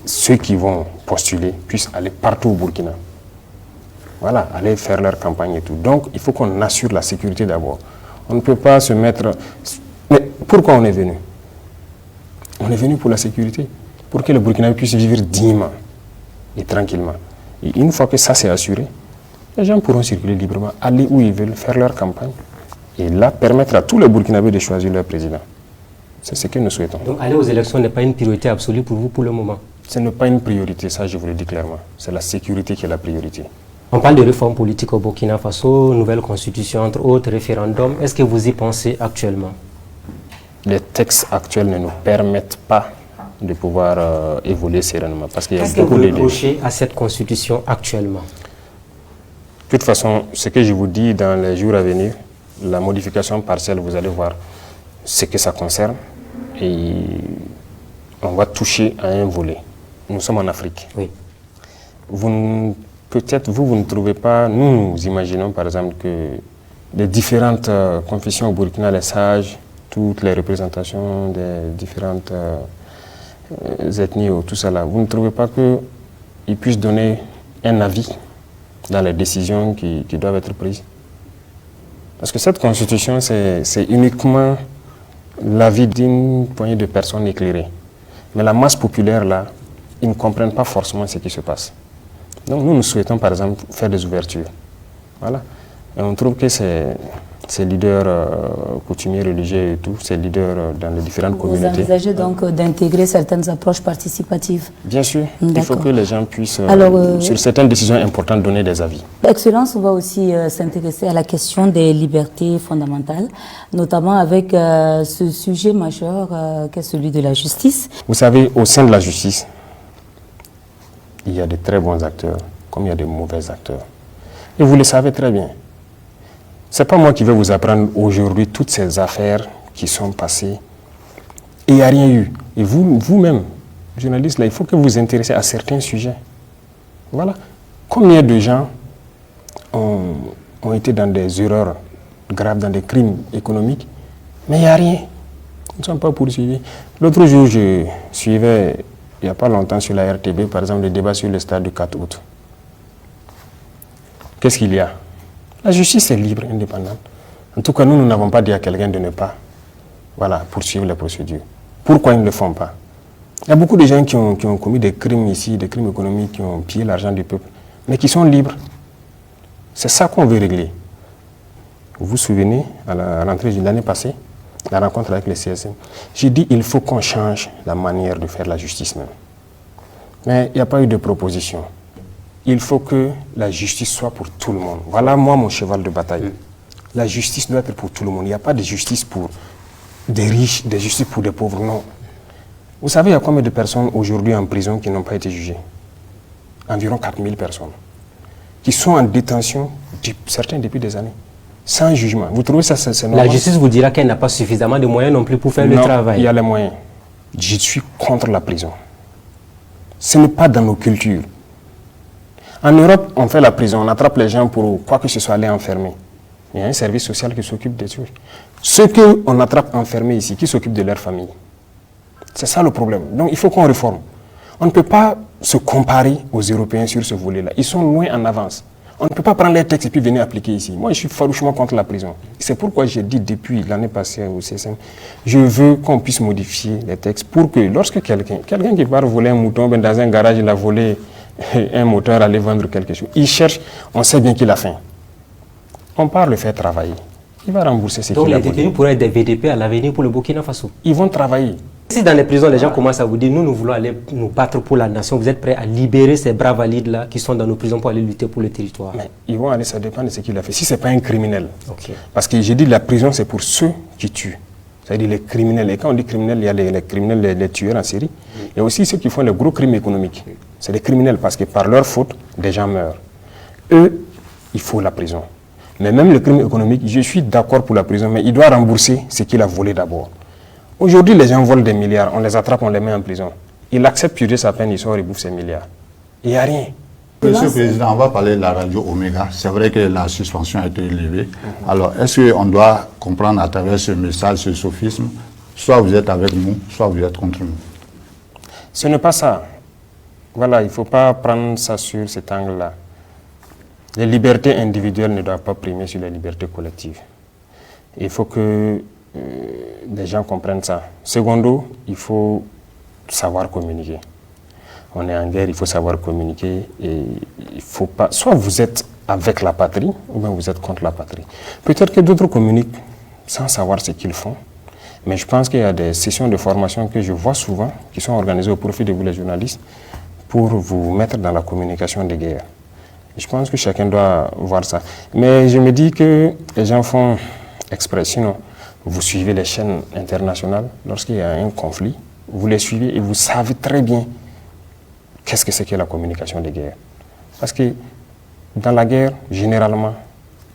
ceux qui vont postuler puissent aller partout au Burkina. Voilà, aller faire leur campagne et tout. Donc, il faut qu'on assure la sécurité d'abord. On ne peut pas se mettre... Mais pourquoi on est venu? On est venu pour la sécurité, pour que le Burkina puisse vivre dignement et tranquillement. Et une fois que ça c'est assuré, les gens pourront circuler librement, aller où ils veulent, faire leur campagne. Et là, permettre à tous les Burkinabés de choisir leur président. C'est ce que nous souhaitons. Donc aller aux élections n'est pas une priorité absolue pour vous pour le moment? Ce n'est pas une priorité, ça je vous le dis clairement. C'est la sécurité qui est la priorité. On parle de réforme politique au Burkina Faso, nouvelle constitution, entre autres, référendum. Est-ce que vous y pensez actuellement? Les textes actuels ne nous permettent pas de pouvoir évoluer sereinement. Qu'est-ce que vous reprochez à cette constitution actuellement? De toute façon, ce que je vous dis dans les jours à venir, la modification partielle, vous allez voir ce que ça concerne. Et on va toucher à un volet. Nous sommes en Afrique. Oui. Peut-être vous ne trouvez pas, nous imaginons par exemple que les différentes confessions au Burkina, les sages, toutes les représentations des différentes ethnies ou tout ça là, vous ne trouvez pas qu'ils puissent donner un avis dans les décisions qui doivent être prises? Parce que cette constitution, c'est uniquement l'avis d'une poignée de personnes éclairées. Mais la masse populaire là, ils ne comprennent pas forcément ce qui se passe. Donc nous souhaitons par exemple faire des ouvertures. Voilà. Et on trouve que ces leaders coutumiers religieux et tout, ces leaders dans les différentes communautés. Vous envisagez donc d'intégrer certaines approches participatives? Bien sûr. Il faut que les gens puissent, sur certaines décisions importantes, donner des avis. Excellence, on va aussi s'intéresser à la question des libertés fondamentales, notamment avec ce sujet majeur qu'est celui de la justice. Vous savez, au sein de la justice, il y a de très bons acteurs, comme il y a de mauvais acteurs. Et vous le savez très bien. Ce n'est pas moi qui vais vous apprendre aujourd'hui toutes ces affaires qui sont passées et il n'y a rien eu. Et vous-même, journalistes, là, il faut que vous vous intéressez à certains sujets. Voilà. Combien de gens ont été dans des erreurs graves, dans des crimes économiques, mais il n'y a rien. Ils ne sont pas poursuivis. L'autre jour, je suivais, il n'y a pas longtemps sur la RTB, par exemple, le débat sur le stade du 4 août. Qu'est-ce qu'il y a? La justice est libre, indépendante. En tout cas, nous n'avons pas dit à quelqu'un de ne pas poursuivre les procédures. Pourquoi ils ne le font pas? Il y a beaucoup de gens qui ont commis des crimes ici, des crimes économiques, qui ont pillé l'argent du peuple, mais qui sont libres. C'est ça qu'on veut régler. Vous vous souvenez, à la rentrée de l'année passée, la rencontre avec les CSM, j'ai dit il faut qu'on change la manière de faire la justice même. Mais il n'y a pas eu de proposition. Il faut que la justice soit pour tout le monde. Voilà moi mon cheval de bataille. La justice doit être pour tout le monde. Il n'y a pas de justice pour des riches, de justice pour des pauvres, non. Vous savez, il y a combien de personnes aujourd'hui en prison qui n'ont pas été jugées? Environ 4000 personnes. Qui sont en détention, certains depuis des années, sans jugement. Vous trouvez ça, c'est normal? La justice vous dira qu'elle n'a pas suffisamment de moyens non plus pour faire le travail. Il y a les moyens. Je suis contre la prison. Ce n'est pas dans nos cultures. En Europe, on fait la prison, on attrape les gens pour quoi que ce soit aller enfermer. Il y a un service social qui s'occupe des trucs. Ceux qu'on attrape enfermés ici, qui s'occupent de leur famille. C'est ça le problème. Donc il faut qu'on réforme. On ne peut pas se comparer aux Européens sur ce volet-là. Ils sont loin en avance. On ne peut pas prendre les textes et puis venir appliquer ici. Moi, je suis farouchement contre la prison. C'est pourquoi j'ai dit depuis l'année passée au CSM, je veux qu'on puisse modifier les textes pour que lorsque quelqu'un qui part voler un mouton, ben dans un garage, il a volé un moteur, aller vendre quelque chose, il cherche, on sait bien qu'il a faim. On part le faire travailler. Il va rembourser ce qu'il a volé. Donc les détenus pourraient être des VDP à l'avenir pour le Burkina Faso. Ils vont travailler. Si dans les prisons, les gens commencent à vous dire, nous voulons aller nous battre pour la nation, vous êtes prêts à libérer ces bras valides-là qui sont dans nos prisons pour aller lutter pour le territoire? Mais ils vont aller, ça dépend de ce qu'il a fait. Si ce n'est pas un criminel. Okay. Parce que j'ai dit la prison, c'est pour ceux qui tuent. C'est-à-dire les criminels. Et quand on dit criminels, il y a les criminels, les tueurs en série. Il y a aussi ceux qui font les gros crimes économiques. C'est des criminels parce que par leur faute, des gens meurent. Eux, il faut la prison. Mais même le crime économique, je suis d'accord pour la prison, mais il doit rembourser ce qu'il a volé d'abord. Aujourd'hui, les gens volent des milliards, on les attrape, on les met en prison. Il accepte purger sa peine, il sort et bouffe ses milliards. Il n'y a rien. Monsieur le Président, on va parler de la radio Omega. C'est vrai que la suspension a été élevée. Alors, est-ce qu'on doit comprendre à travers ce message, ce sophisme, soit vous êtes avec nous, soit vous êtes contre nous? Ce n'est pas ça. Voilà, il ne faut pas prendre ça sur cet angle-là. Les libertés individuelles ne doivent pas primer sur les libertés collectives. Il faut que les gens comprennent ça. Secondo, il faut savoir communiquer. On est en guerre, il faut savoir communiquer. Et il faut pas, soit vous êtes avec la patrie, ou bien vous êtes contre la patrie. Peut-être que d'autres communiquent sans savoir ce qu'ils font. Mais je pense qu'il y a des sessions de formation que je vois souvent, qui sont organisées au profit de vous les journalistes, pour vous mettre dans la communication des guerres. Je pense que chacun doit voir ça. Mais je me dis que les gens font exprès. Sinon, vous suivez les chaînes internationales, lorsqu'il y a un conflit, vous les suivez et vous savez très bien qu'est-ce que c'est que la communication des guerres. Parce que dans la guerre, généralement,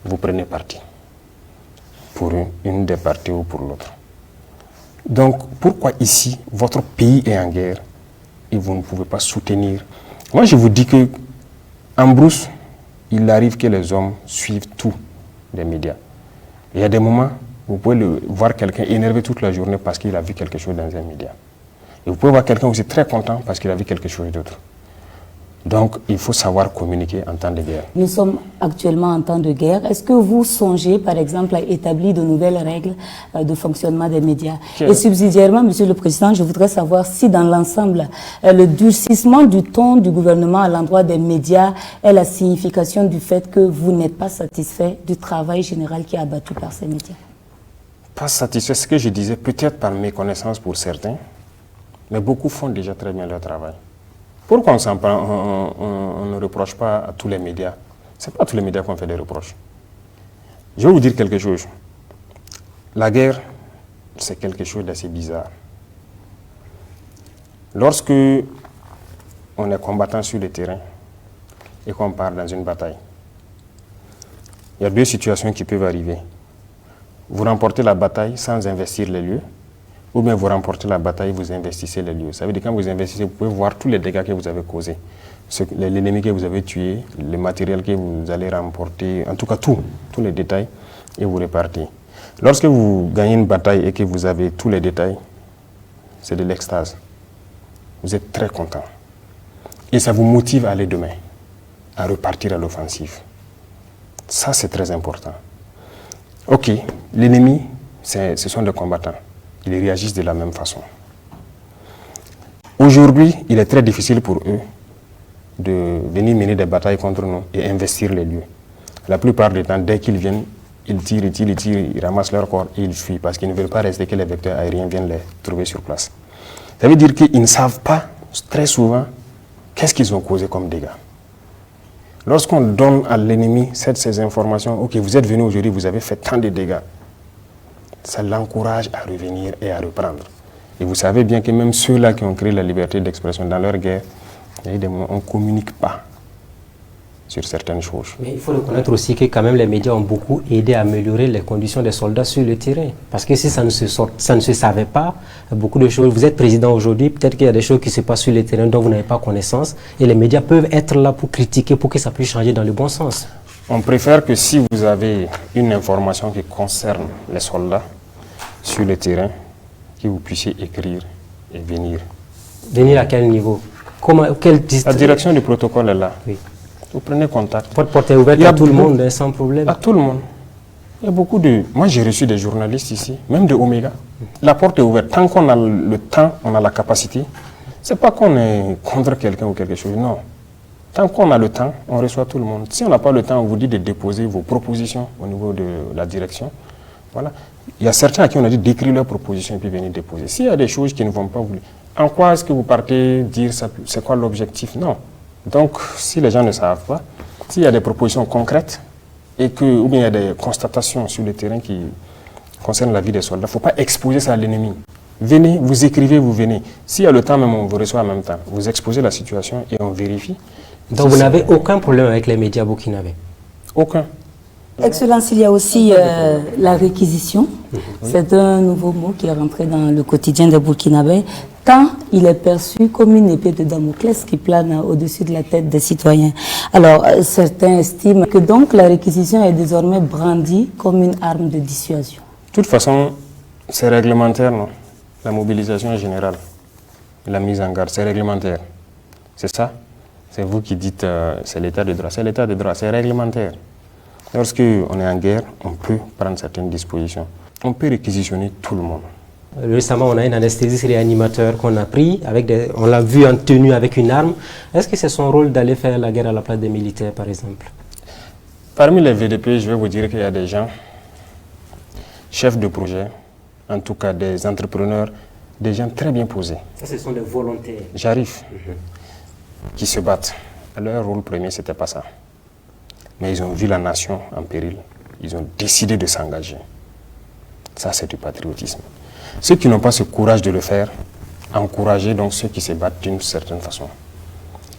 vous prenez parti pour une des parties ou pour l'autre. Donc, pourquoi ici, votre pays est en guerre et vous ne pouvez pas soutenir? Moi, je vous dis que en brousse, il arrive que les hommes suivent tout des médias. Il y a des moments où vous pouvez voir quelqu'un énervé toute la journée parce qu'il a vu quelque chose dans un média. Et vous pouvez voir quelqu'un aussi très content parce qu'il a vu quelque chose d'autre. Donc, il faut savoir communiquer en temps de guerre. Nous sommes actuellement en temps de guerre. Est-ce que vous songez, par exemple, à établir de nouvelles règles de fonctionnement des médias? Et subsidiairement, Monsieur le Président, je voudrais savoir si dans l'ensemble, le durcissement du ton du gouvernement à l'endroit des médias est la signification du fait que vous n'êtes pas satisfait du travail général qui est abattu par ces médias. Pas satisfait, ce que je disais, peut-être par méconnaissance pour certains, mais beaucoup font déjà très bien leur travail. Pourquoi on ne reproche pas à tous les médias? Ce n'est pas à tous les médias qu'on fait des reproches. Je vais vous dire quelque chose. La guerre, c'est quelque chose d'assez bizarre. Lorsque on est combattant sur le terrain et qu'on part dans une bataille, il y a deux situations qui peuvent arriver. Vous remportez la bataille sans investir les lieux, ou bien vous remportez la bataille, vous investissez les lieux. Ça veut dire que quand vous investissez, vous pouvez voir tous les dégâts que vous avez causés. L'ennemi que vous avez tué, le matériel que vous allez remporter, en tout cas tous les détails, et vous repartez. Lorsque vous gagnez une bataille et que vous avez tous les détails, c'est de l'extase. Vous êtes très content. Et ça vous motive à aller demain, à repartir à l'offensive. Ça, c'est très important. Ok, l'ennemi, ce sont des combattants. Ils réagissent de la même façon. Aujourd'hui, il est très difficile pour eux de venir mener des batailles contre nous et investir les lieux. La plupart du temps, dès qu'ils viennent, ils tirent, ils ramassent leur corps et ils fuient parce qu'ils ne veulent pas rester que les vecteurs aériens viennent les trouver sur place. Ça veut dire qu'ils ne savent pas très souvent qu'est-ce qu'ils ont causé comme dégâts. Lorsqu'on donne à l'ennemi ces informations, ok, vous êtes venu aujourd'hui, vous avez fait tant de dégâts, ça l'encourage à revenir et à reprendre. Et vous savez bien que même ceux-là qui ont créé la liberté d'expression dans leur guerre, il y a des moments où on ne communique pas sur certaines choses. Mais il faut reconnaître aussi que quand même les médias ont beaucoup aidé à améliorer les conditions des soldats sur le terrain. Parce que si ça ne se savait pas, beaucoup de choses, vous êtes président aujourd'hui, peut-être qu'il y a des choses qui se passent sur le terrain dont vous n'avez pas connaissance, et les médias peuvent être là pour critiquer, pour que ça puisse changer dans le bon sens. On préfère que si vous avez une information qui concerne les soldats sur le terrain, que vous puissiez écrire et venir. Venir à quel niveau? La direction du protocole est là. Oui. Vous prenez contact. Votre porte est ouverte à tout le monde, sans problème. À tout le monde. Il y a beaucoup de... Moi, j'ai reçu des journalistes ici, même de Omega. La porte est ouverte. Tant qu'on a le temps, on a la capacité. Ce n'est pas qu'on est contre quelqu'un ou quelque chose, non. Tant qu'on a le temps, on reçoit tout le monde. Si on n'a pas le temps, on vous dit de déposer vos propositions au niveau de la direction. Voilà. Il y a certains à qui on a dit d'écrire leurs propositions et puis venir déposer. S'il y a des choses qui ne vont pas vous... En quoi est-ce que vous partez dire ça? C'est quoi l'objectif? Non. Donc, si les gens ne savent pas, s'il y a des propositions concrètes et que, ou bien il y a des constatations sur le terrain qui concernent la vie des soldats, il ne faut pas exposer ça à l'ennemi. Venez, vous écrivez, vous venez. S'il y a le temps, même on vous reçoit en même temps. Vous exposez la situation et on vérifie. Donc vous n'avez aucun problème avec les médias burkinabés? Aucun. Excellence, il y a aussi la réquisition. C'est un nouveau mot qui est rentré dans le quotidien des Burkinabés, tant il est perçu comme une épée de Damoclès qui plane au-dessus de la tête des citoyens. Alors, certains estiment que donc la réquisition est désormais brandie comme une arme de dissuasion. De toute façon, c'est réglementaire, non? La mobilisation générale, la mise en garde, c'est réglementaire. C'est ça? C'est vous qui dites c'est l'état de droit. C'est l'état de droit, c'est réglementaire. Lorsqu'on est en guerre, on peut prendre certaines dispositions. On peut réquisitionner tout le monde. Récemment, on a un anesthésiste réanimateur qu'on a pris, on l'a vu en tenue avec une arme. Est-ce que c'est son rôle d'aller faire la guerre à la place des militaires, par exemple? Parmi les VDP, je vais vous dire qu'il y a des gens, chefs de projet, en tout cas des entrepreneurs, des gens très bien posés. Ça, ce sont des volontaires. J'arrive, qui se battent. Leur rôle premier, ce n'était pas ça. Mais ils ont vu la nation en péril. Ils ont décidé de s'engager. Ça, c'est du patriotisme. Ceux qui n'ont pas ce courage de le faire, encouragez donc ceux qui se battent d'une certaine façon.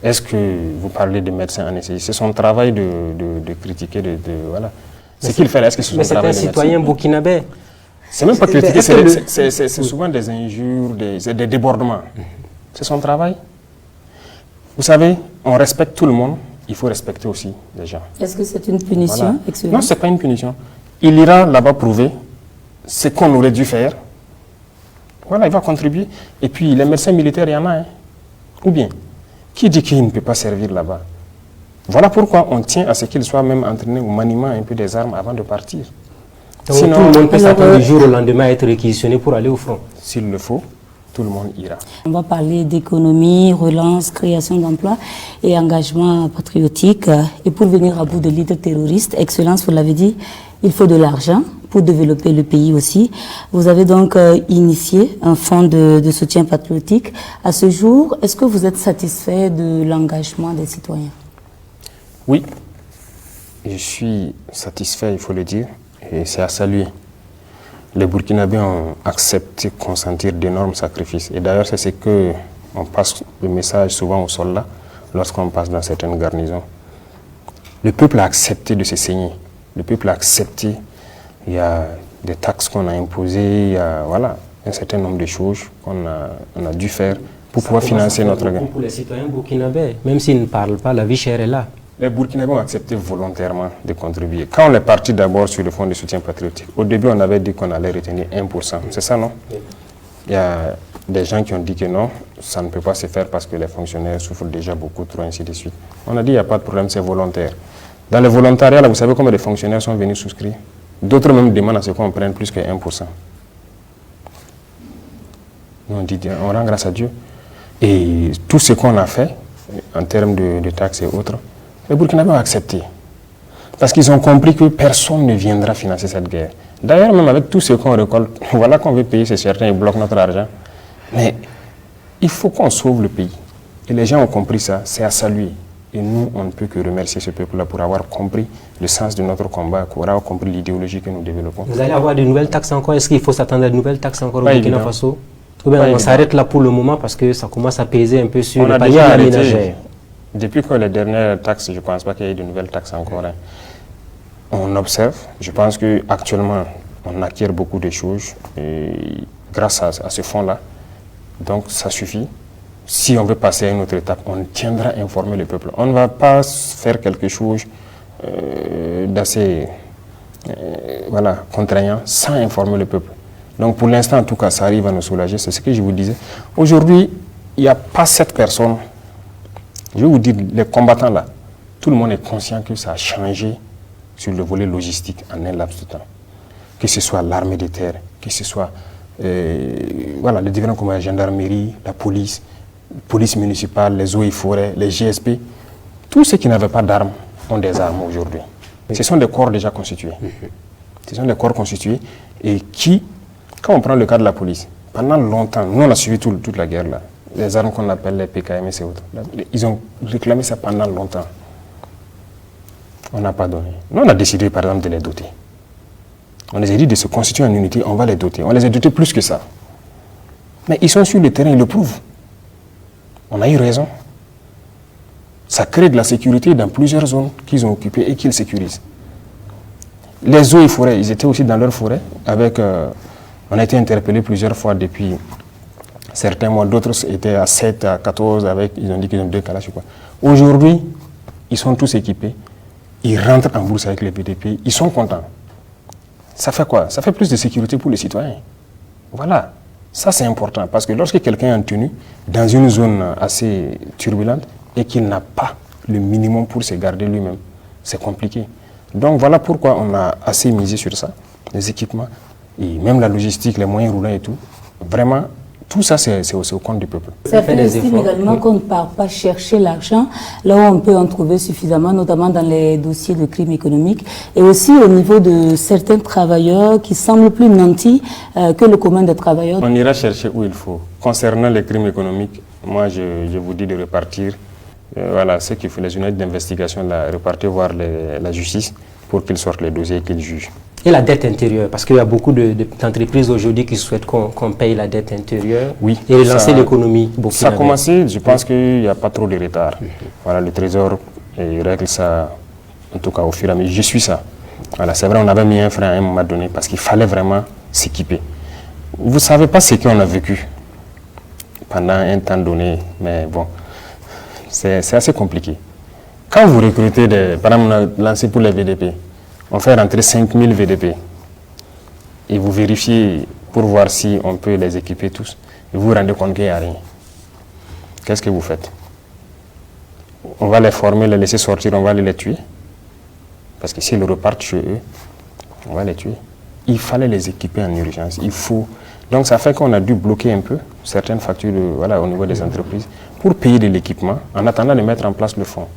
Est-ce que vous parlez de médecins anesthésistes? C'est son travail de critiquer, voilà. Ce qu'il fait là, est-ce que c'est son travail de médecin? Mais c'est un citoyen burkinabé. C'est même pas critiquer, c'est souvent des injures, des débordements. C'est son travail. Vous savez, on respecte tout le monde, il faut respecter aussi les gens. Est-ce que c'est une punition, Voilà. Non, ce n'est pas une punition. Il ira là-bas prouver ce qu'on aurait dû faire. Voilà, il va contribuer. Et puis, les médecins militaires, il y en a. Hein. Ou bien, qui dit qu'il ne peut pas servir là-bas? Voilà pourquoi on tient à ce qu'il soit même entraîné au maniement un peu des armes avant de partir. Donc, sinon, tout le monde peut s'attendre du jour au lendemain à être réquisitionné pour aller au front. S'il le faut, tout le monde ira. On va parler d'économie, relance, création d'emplois et engagement patriotique. Et pour venir à bout de l'idée terroriste, Excellence, vous l'avez dit, il faut de l'argent pour développer le pays aussi. Vous avez donc initié un fonds de soutien patriotique. À ce jour, est-ce que vous êtes satisfait de l'engagement des citoyens? Oui, je suis satisfait, il faut le dire, et c'est à saluer. Les Burkinabés ont accepté de consentir d'énormes sacrifices. Et d'ailleurs, c'est ce que on passe le message souvent aux soldats lorsqu'on passe dans certaines garnisons. Le peuple a accepté de se saigner. Le peuple a accepté. Il y a des taxes qu'on a imposées, il y a voilà, un certain nombre de choses qu'on a dû faire pour pouvoir financer notre guerre. Pour les citoyens burkinabés, même s'ils ne parlent pas, la vie chère est là. Les Burkinabés ont accepté volontairement de contribuer. Quand on est parti d'abord sur le fonds de soutien patriotique, au début on avait dit qu'on allait retenir 1%. C'est ça, non? Oui. Il y a des gens qui ont dit que non, ça ne peut pas se faire parce que les fonctionnaires souffrent déjà beaucoup trop, ainsi de suite. On a dit il n'y a pas de problème, c'est volontaire. Dans le volontariat, là, vous savez combien de fonctionnaires sont venus souscrire? D'autres même demandent à ce qu'on prenne plus que 1%. Nous on dit, on rend grâce à Dieu. Et tout ce qu'on a fait, en termes de taxes et autres, les Burkinabés ont accepté. Parce qu'ils ont compris que personne ne viendra financer cette guerre. D'ailleurs, même avec tout ce qu'on récolte, voilà qu'on veut payer, c'est certain, ils bloquent notre argent. Mais il faut qu'on sauve le pays. Et les gens ont compris ça, c'est à saluer. Et nous, on ne peut que remercier ce peuple-là pour avoir compris le sens de notre combat, pour avoir compris l'idéologie que nous développons. Vous allez avoir de nouvelles taxes encore? Est-ce qu'il faut s'attendre à de nouvelles taxes encore au Burkina Faso? Ou bien on s'arrête là pour le moment parce que ça commence à peser un peu sur le panier ménagère. Depuis que les dernières taxes, je ne pense pas qu'il y ait de nouvelles taxes encore. Hein. On observe, je pense qu'actuellement, on acquiert beaucoup de choses grâce à ce fonds-là. Donc ça suffit. Si on veut passer à une autre étape, on tiendra à informer le peuple. On ne va pas faire quelque chose d'assez contraignant sans informer le peuple. Donc pour l'instant, en tout cas, ça arrive à nous soulager. C'est ce que je vous disais. Aujourd'hui, il n'y a pas cette personne. Je vais vous dire, les combattants là, tout le monde est conscient que ça a changé sur le volet logistique en un laps de temps. Que ce soit l'armée de terre, que ce soit les différents combats, la gendarmerie, la police municipale, les eaux et forêts, les GSP, tous ceux qui n'avaient pas d'armes ont des armes aujourd'hui. Ce sont des corps déjà constitués. Ce sont des corps constitués et qui, quand on prend le cas de la police, pendant longtemps, nous on a suivi toute la guerre là, les armes qu'on appelle les PKM et autres, ils ont réclamé ça pendant longtemps. On n'a pas donné. Nous on a décidé par exemple de les doter. On les a dit de se constituer en unité, on va les doter. On les a dotés plus que ça. Mais ils sont sur le terrain, ils le prouvent. On a eu raison. Ça crée de la sécurité dans plusieurs zones qu'ils ont occupées et qu'ils sécurisent. Les eaux et forêts, ils étaient aussi dans leur forêt. On a été interpellés plusieurs fois depuis certains mois. D'autres étaient à 7, à 14, ils ont dit qu'ils ont 2 Kalachnikovs. Aujourd'hui, ils sont tous équipés. Ils rentrent en bourse avec les BDP. Ils sont contents. Ça fait quoi? Ça fait plus de sécurité pour les citoyens. Voilà. Ça, c'est important. Parce que lorsque quelqu'un est en tenue dans une zone assez turbulente et qu'il n'a pas le minimum pour se garder lui-même, c'est compliqué. Donc, voilà pourquoi on a assez misé sur ça. Les équipements, et même la logistique, les moyens roulants et tout. Vraiment, tout ça, c'est au compte du peuple. Ça fait estime également qu'on ne part pas chercher l'argent là où on peut en trouver suffisamment, notamment dans les dossiers de crimes économiques et aussi au niveau de certains travailleurs qui semblent plus nantis que le commun des travailleurs. On ira chercher où il faut. Concernant les crimes économiques, moi je vous dis de repartir, ceux qui font les unités d'investigation, repartir voir la justice pour qu'ils sortent les dossiers et qu'ils jugent. Et la dette intérieure, parce qu'il y a beaucoup d'entreprises aujourd'hui qui souhaitent qu'on paye la dette intérieure et relancer l'économie burkinabé. Ça a commencé, je pense qu'il n'y a pas trop de retard. Voilà, le Trésor règle ça, en tout cas au fur et à mesure. Je suis ça. Voilà, c'est vrai, on avait mis un frein à un moment donné parce qu'il fallait vraiment s'équiper. Vous ne savez pas ce qu'on a vécu pendant un temps donné, mais bon, c'est assez compliqué. Quand vous recrutez, par exemple, on a lancé pour les VDP, on fait rentrer 5000 VDP et vous vérifiez pour voir si on peut les équiper tous. Et vous vous rendez compte qu'il n'y a rien. Qu'est-ce que vous faites? On va les former, les laisser sortir, on va les tuer. Parce que s'ils repartent chez eux, on va les tuer. Il fallait les équiper en urgence. Donc ça fait qu'on a dû bloquer un peu certaines factures au niveau des entreprises pour payer de l'équipement en attendant de mettre en place le fonds.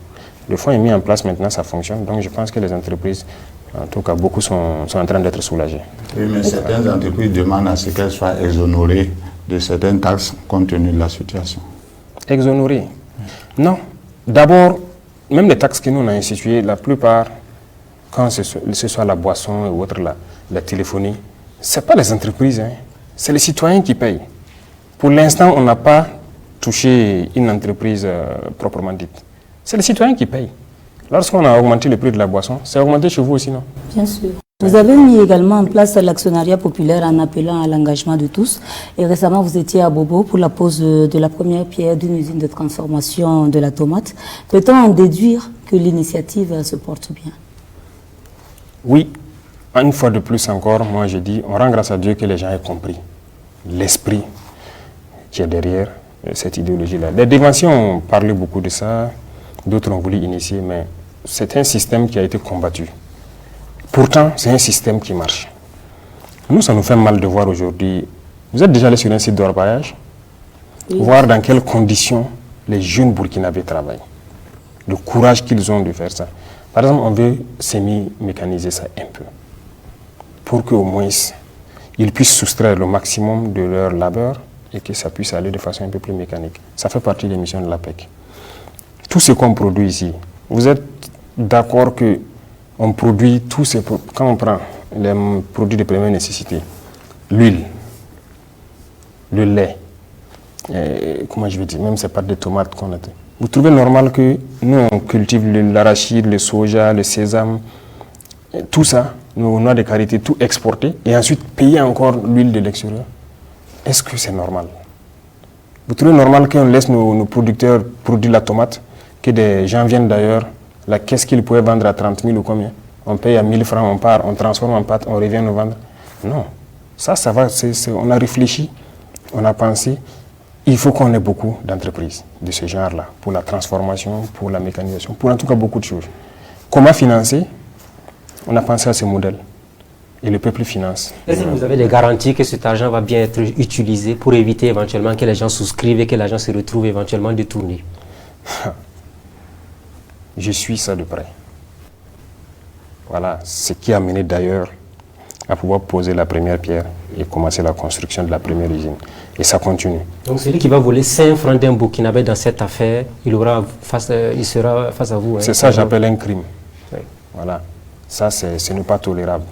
Le fonds est mis en place maintenant, ça fonctionne. Donc je pense que les entreprises, en tout cas beaucoup, sont en train d'être soulagées. Oui, mais certaines entreprises demandent à ce qu'elles soient exonérées de certaines taxes compte tenu de la situation. Exonérées? Non. D'abord, même les taxes que nous on a instituées, la plupart, quand ce soit la boisson ou autre, la téléphonie, ce n'est pas les entreprises, hein. C'est les citoyens qui payent. Pour l'instant, on n'a pas touché une entreprise proprement dite. C'est les citoyens qui payent. Lorsqu'on a augmenté le prix de la boisson, c'est augmenté chez vous aussi, non? Bien sûr. Vous avez mis également en place l'actionnariat populaire en appelant à l'engagement de tous. Et récemment, vous étiez à Bobo pour la pose de la première pierre d'une usine de transformation de la tomate. Peut-on en déduire que l'initiative se porte bien? Oui. Une fois de plus encore, moi je dis, on rend grâce à Dieu que les gens aient compris l'esprit qui est derrière cette idéologie-là. Les dévanciers ont parlé beaucoup de ça, d'autres ont voulu initier, mais c'est un système qui a été combattu. Pourtant, c'est un système qui marche. Nous, ça nous fait mal de voir aujourd'hui. Vous êtes déjà allé sur un site d'orpaillage, oui, voir dans quelles conditions les jeunes Burkinabés travaillent. Le courage qu'ils ont de faire ça. Par exemple, on veut semi-mécaniser ça un peu, pour qu'au moins ils puissent soustraire le maximum de leur labeur et que ça puisse aller de façon un peu plus mécanique. Ça fait partie des missions de l'APEC. Tout ce qu'on produit ici, vous êtes d'accord qu'on produit tout ce... Quand on prend les produits de première nécessité, l'huile, le lait, comment je vais dire, même ces pâtes de tomates qu'on a. Vous trouvez normal que nous, on cultive l'arachide, le soja, le sésame, tout ça, nos noix de karité, tout exporté, et ensuite payer encore l'huile de l'extérieur? Est-ce que c'est normal? Vous trouvez normal qu'on laisse nos producteurs produire la tomate, que des gens viennent d'ailleurs, la caisse qu'ils pouvaient vendre à 30 000 ou combien? On paye à 1000 francs, on part, on transforme en pâte, on revient nous vendre. Non. Ça va, on a réfléchi, on a pensé. Il faut qu'on ait beaucoup d'entreprises de ce genre-là, pour la transformation, pour la mécanisation, pour en tout cas beaucoup de choses. Comment financer? On a pensé à ce modèle. Et le peuple finance. Est-ce que vous avez des garanties que cet argent va bien être utilisé pour éviter éventuellement que les gens souscrivent et que l'argent se retrouve éventuellement détourné? Je suis ça de près. Voilà, ce qui a mené d'ailleurs à pouvoir poser la première pierre et commencer la construction de la première usine. Et ça continue. Donc celui qui va voler 5 francs d'un Burkinabé dans cette affaire, il sera face à vous. C'est ça que j'appelle un crime. Oui. Voilà, ça ce n'est pas tolérable.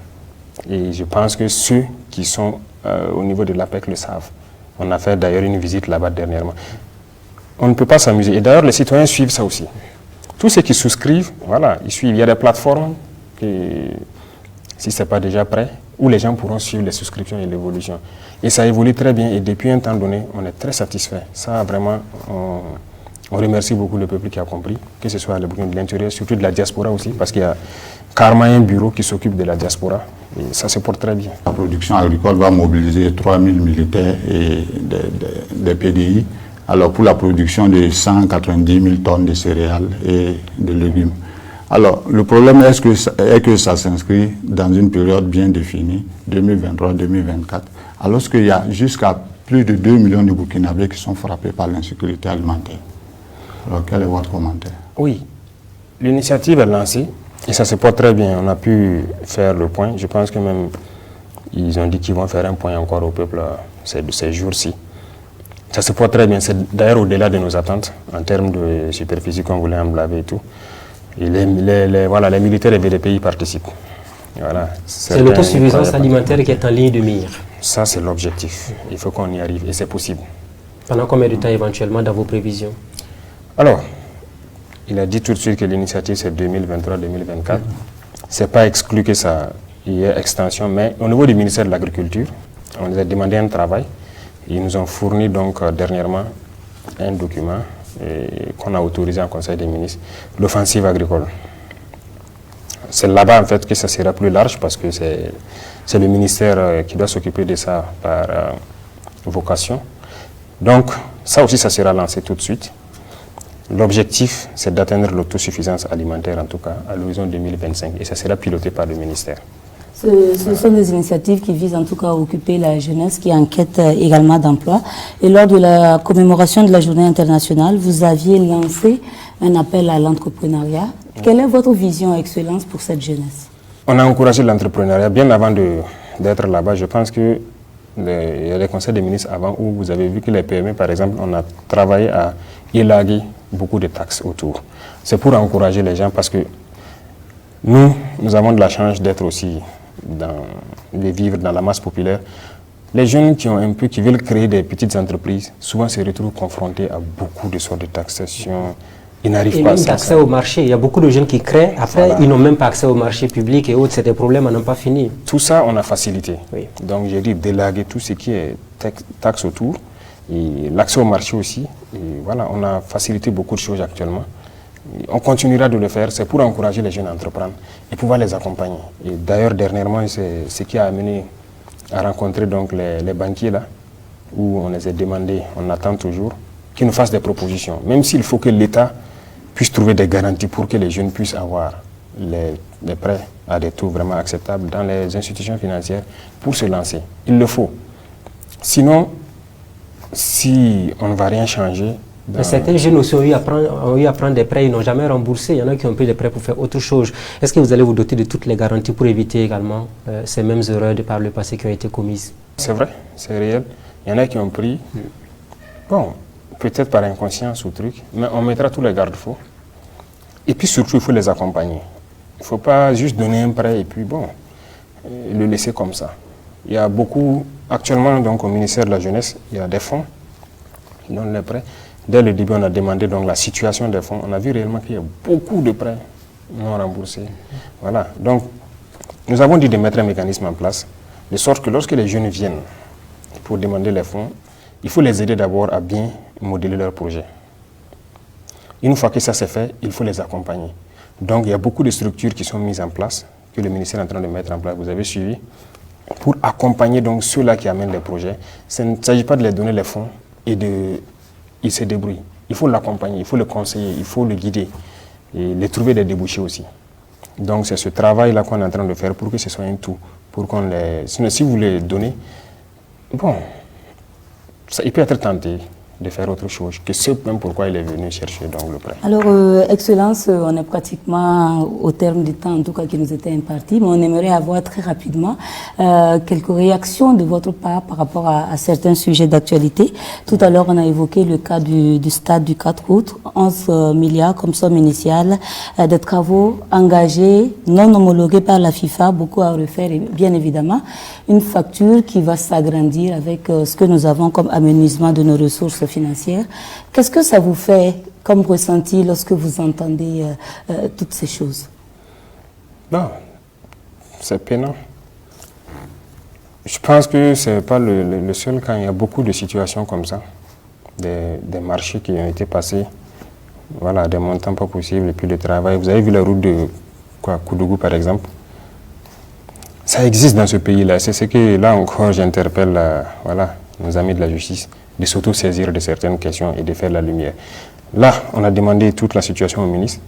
Et je pense que ceux qui sont au niveau de l'APEC le savent. On a fait d'ailleurs une visite là-bas dernièrement. On ne peut pas s'amuser. Et d'ailleurs, les citoyens suivent ça aussi. Tous ceux qui souscrivent, voilà, ils suivent. Il y a des plateformes, si ce n'est pas déjà prêt, où les gens pourront suivre les souscriptions et l'évolution. Et ça évolue très bien. Et depuis un temps donné, on est très satisfait. Ça, vraiment, on remercie beaucoup le peuple qui a compris, que ce soit le Burkina de l'intérieur, surtout de la diaspora aussi, parce qu'il y a carrément un bureau qui s'occupe de la diaspora. Et ça se porte très bien. La production agricole va mobiliser 3000 militaires et des PDI, alors pour la production de 190 000 tonnes de céréales et de légumes. Alors, le problème est que ça s'inscrit dans une période bien définie, 2023-2024, alors qu'il y a jusqu'à plus de 2 millions de Burkinabés qui sont frappés par l'insécurité alimentaire. Alors, quel est votre commentaire? Oui, l'initiative est lancée et ça se porte très bien. On a pu faire le point. Je pense que même, ils ont dit qu'ils vont faire un point encore au peuple ces jours-ci. Ça se porte très bien. C'est d'ailleurs au-delà de nos attentes en termes de superficie qu'on voulait emblaver et tout. Et les militaires et les pays participent. Voilà, c'est l'autosuffisance alimentaire qui est en ligne de mire. Ça, c'est l'objectif. Il faut qu'on y arrive et c'est possible. Pendant combien de temps éventuellement dans vos prévisions? Alors, il a dit tout de suite que l'initiative c'est 2023-2024. C'est pas exclu que ça il y a extension, mais au niveau du ministère de l'Agriculture, on nous a demandé un travail. Ils nous ont fourni donc dernièrement un document qu'on a autorisé en Conseil des ministres, l'offensive agricole. C'est là-bas en fait que ça sera plus large parce que c'est le ministère qui doit s'occuper de ça par vocation. Donc ça aussi, ça sera lancé tout de suite. L'objectif, c'est d'atteindre l'autosuffisance alimentaire, en tout cas, à l'horizon 2025. Et ça sera piloté par le ministère. Ce sont des initiatives qui visent en tout cas à occuper la jeunesse qui enquête également d'emploi. Et lors de la commémoration de la journée internationale, vous aviez lancé un appel à l'entrepreneuriat. Quelle est votre vision, Excellence, pour cette jeunesse? On a encouragé l'entrepreneuriat bien avant d'être là-bas. Je pense que il y a les conseils des ministres avant où vous avez vu que les PME, par exemple, on a travaillé à élaguer beaucoup de taxes autour. C'est pour encourager les gens parce que nous avons de la chance d'être aussi de vivre dans la masse populaire. Les jeunes qui veulent créer des petites entreprises, souvent se retrouvent confrontés à beaucoup de sortes de taxations. Ils n'arrivent pas à ça. Accès au marché. Il y a beaucoup de jeunes qui créent, après ils n'ont même pas accès au marché public et autres. C'est des problèmes à n'en pas finir. Tout ça, on a facilité. Oui. Donc j'ai dit d'élaguer tout ce qui est taxe autour et l'accès au marché aussi. Et voilà, on a facilité beaucoup de choses actuellement. On continuera de le faire, c'est pour encourager les jeunes à entreprendre et pouvoir les accompagner. Et d'ailleurs, dernièrement, c'est ce qui a amené à rencontrer donc les banquiers là, où on les a demandé, on attend toujours, qu'ils nous fassent des propositions. Même s'il faut que l'État puisse trouver des garanties pour que les jeunes puissent avoir les prêts à des taux vraiment acceptables dans les institutions financières pour se lancer. Il le faut. Sinon, si on ne va rien changer... Mais certains jeunes aussi ont eu à prendre des prêts, ils n'ont jamais remboursé. Il y en a qui ont pris des prêts pour faire autre chose. Est-ce que vous allez vous doter de toutes les garanties pour éviter également ces mêmes erreurs de par le passé qui ont été commises? C'est vrai, c'est réel. Il y en a qui ont pris, bon, peut-être par inconscience ou truc, mais on mettra tous les garde-fous. Et puis surtout, il faut les accompagner. Il ne faut pas juste donner un prêt et puis bon, le laisser comme ça. Il y a beaucoup, actuellement donc au ministère de la Jeunesse, il y a des fonds qui donnent les prêts. Dès le début, on a demandé donc la situation des fonds. On a vu réellement qu'il y a beaucoup de prêts non remboursés. Voilà. Donc, nous avons dit de mettre un mécanisme en place, de sorte que lorsque les jeunes viennent pour demander les fonds, il faut les aider d'abord à bien modeler leur projet. Une fois que ça c'est fait, il faut les accompagner. Donc, il y a beaucoup de structures qui sont mises en place, que le ministère est en train de mettre en place. Vous avez suivi, pour accompagner donc ceux-là qui amènent les projets. Il ne s'agit pas de les donner les fonds et il se débrouille. Il faut l'accompagner, il faut le conseiller, il faut le guider et les trouver des débouchés aussi. Donc c'est ce travail-là qu'on est en train de faire pour que ce soit un tout. Pour qu'on les... Sinon, si vous les donnez, bon, il peut être tenté de faire autre chose que ce même pourquoi il est venu chercher donc le prêt. Alors, Excellence, on est pratiquement au terme du temps, en tout cas qui nous était imparti, mais on aimerait avoir très rapidement quelques réactions de votre part par rapport à certains sujets d'actualité. Tout à l'heure, on a évoqué le cas du stade du 4 août, 11 milliards comme somme initiale, des travaux engagés, non homologués par la FIFA, beaucoup à refaire et bien évidemment, une facture qui va s'agrandir avec ce que nous avons comme amenuisement de nos ressources financières. Qu'est-ce que ça vous fait comme ressenti lorsque vous entendez toutes ces choses? Non, c'est peinant. Je pense que ce n'est pas le seul cas. Il y a beaucoup de situations comme ça, des marchés qui ont été passés, voilà, des montants pas possibles et puis le travail. Vous avez vu la route de Koudougou par exemple. Ça existe dans ce pays-là. C'est ce que là encore j'interpelle voilà, nos amis de la justice, de s'auto-saisir de certaines questions et de faire la lumière. Là, on a demandé toute la situation au ministre,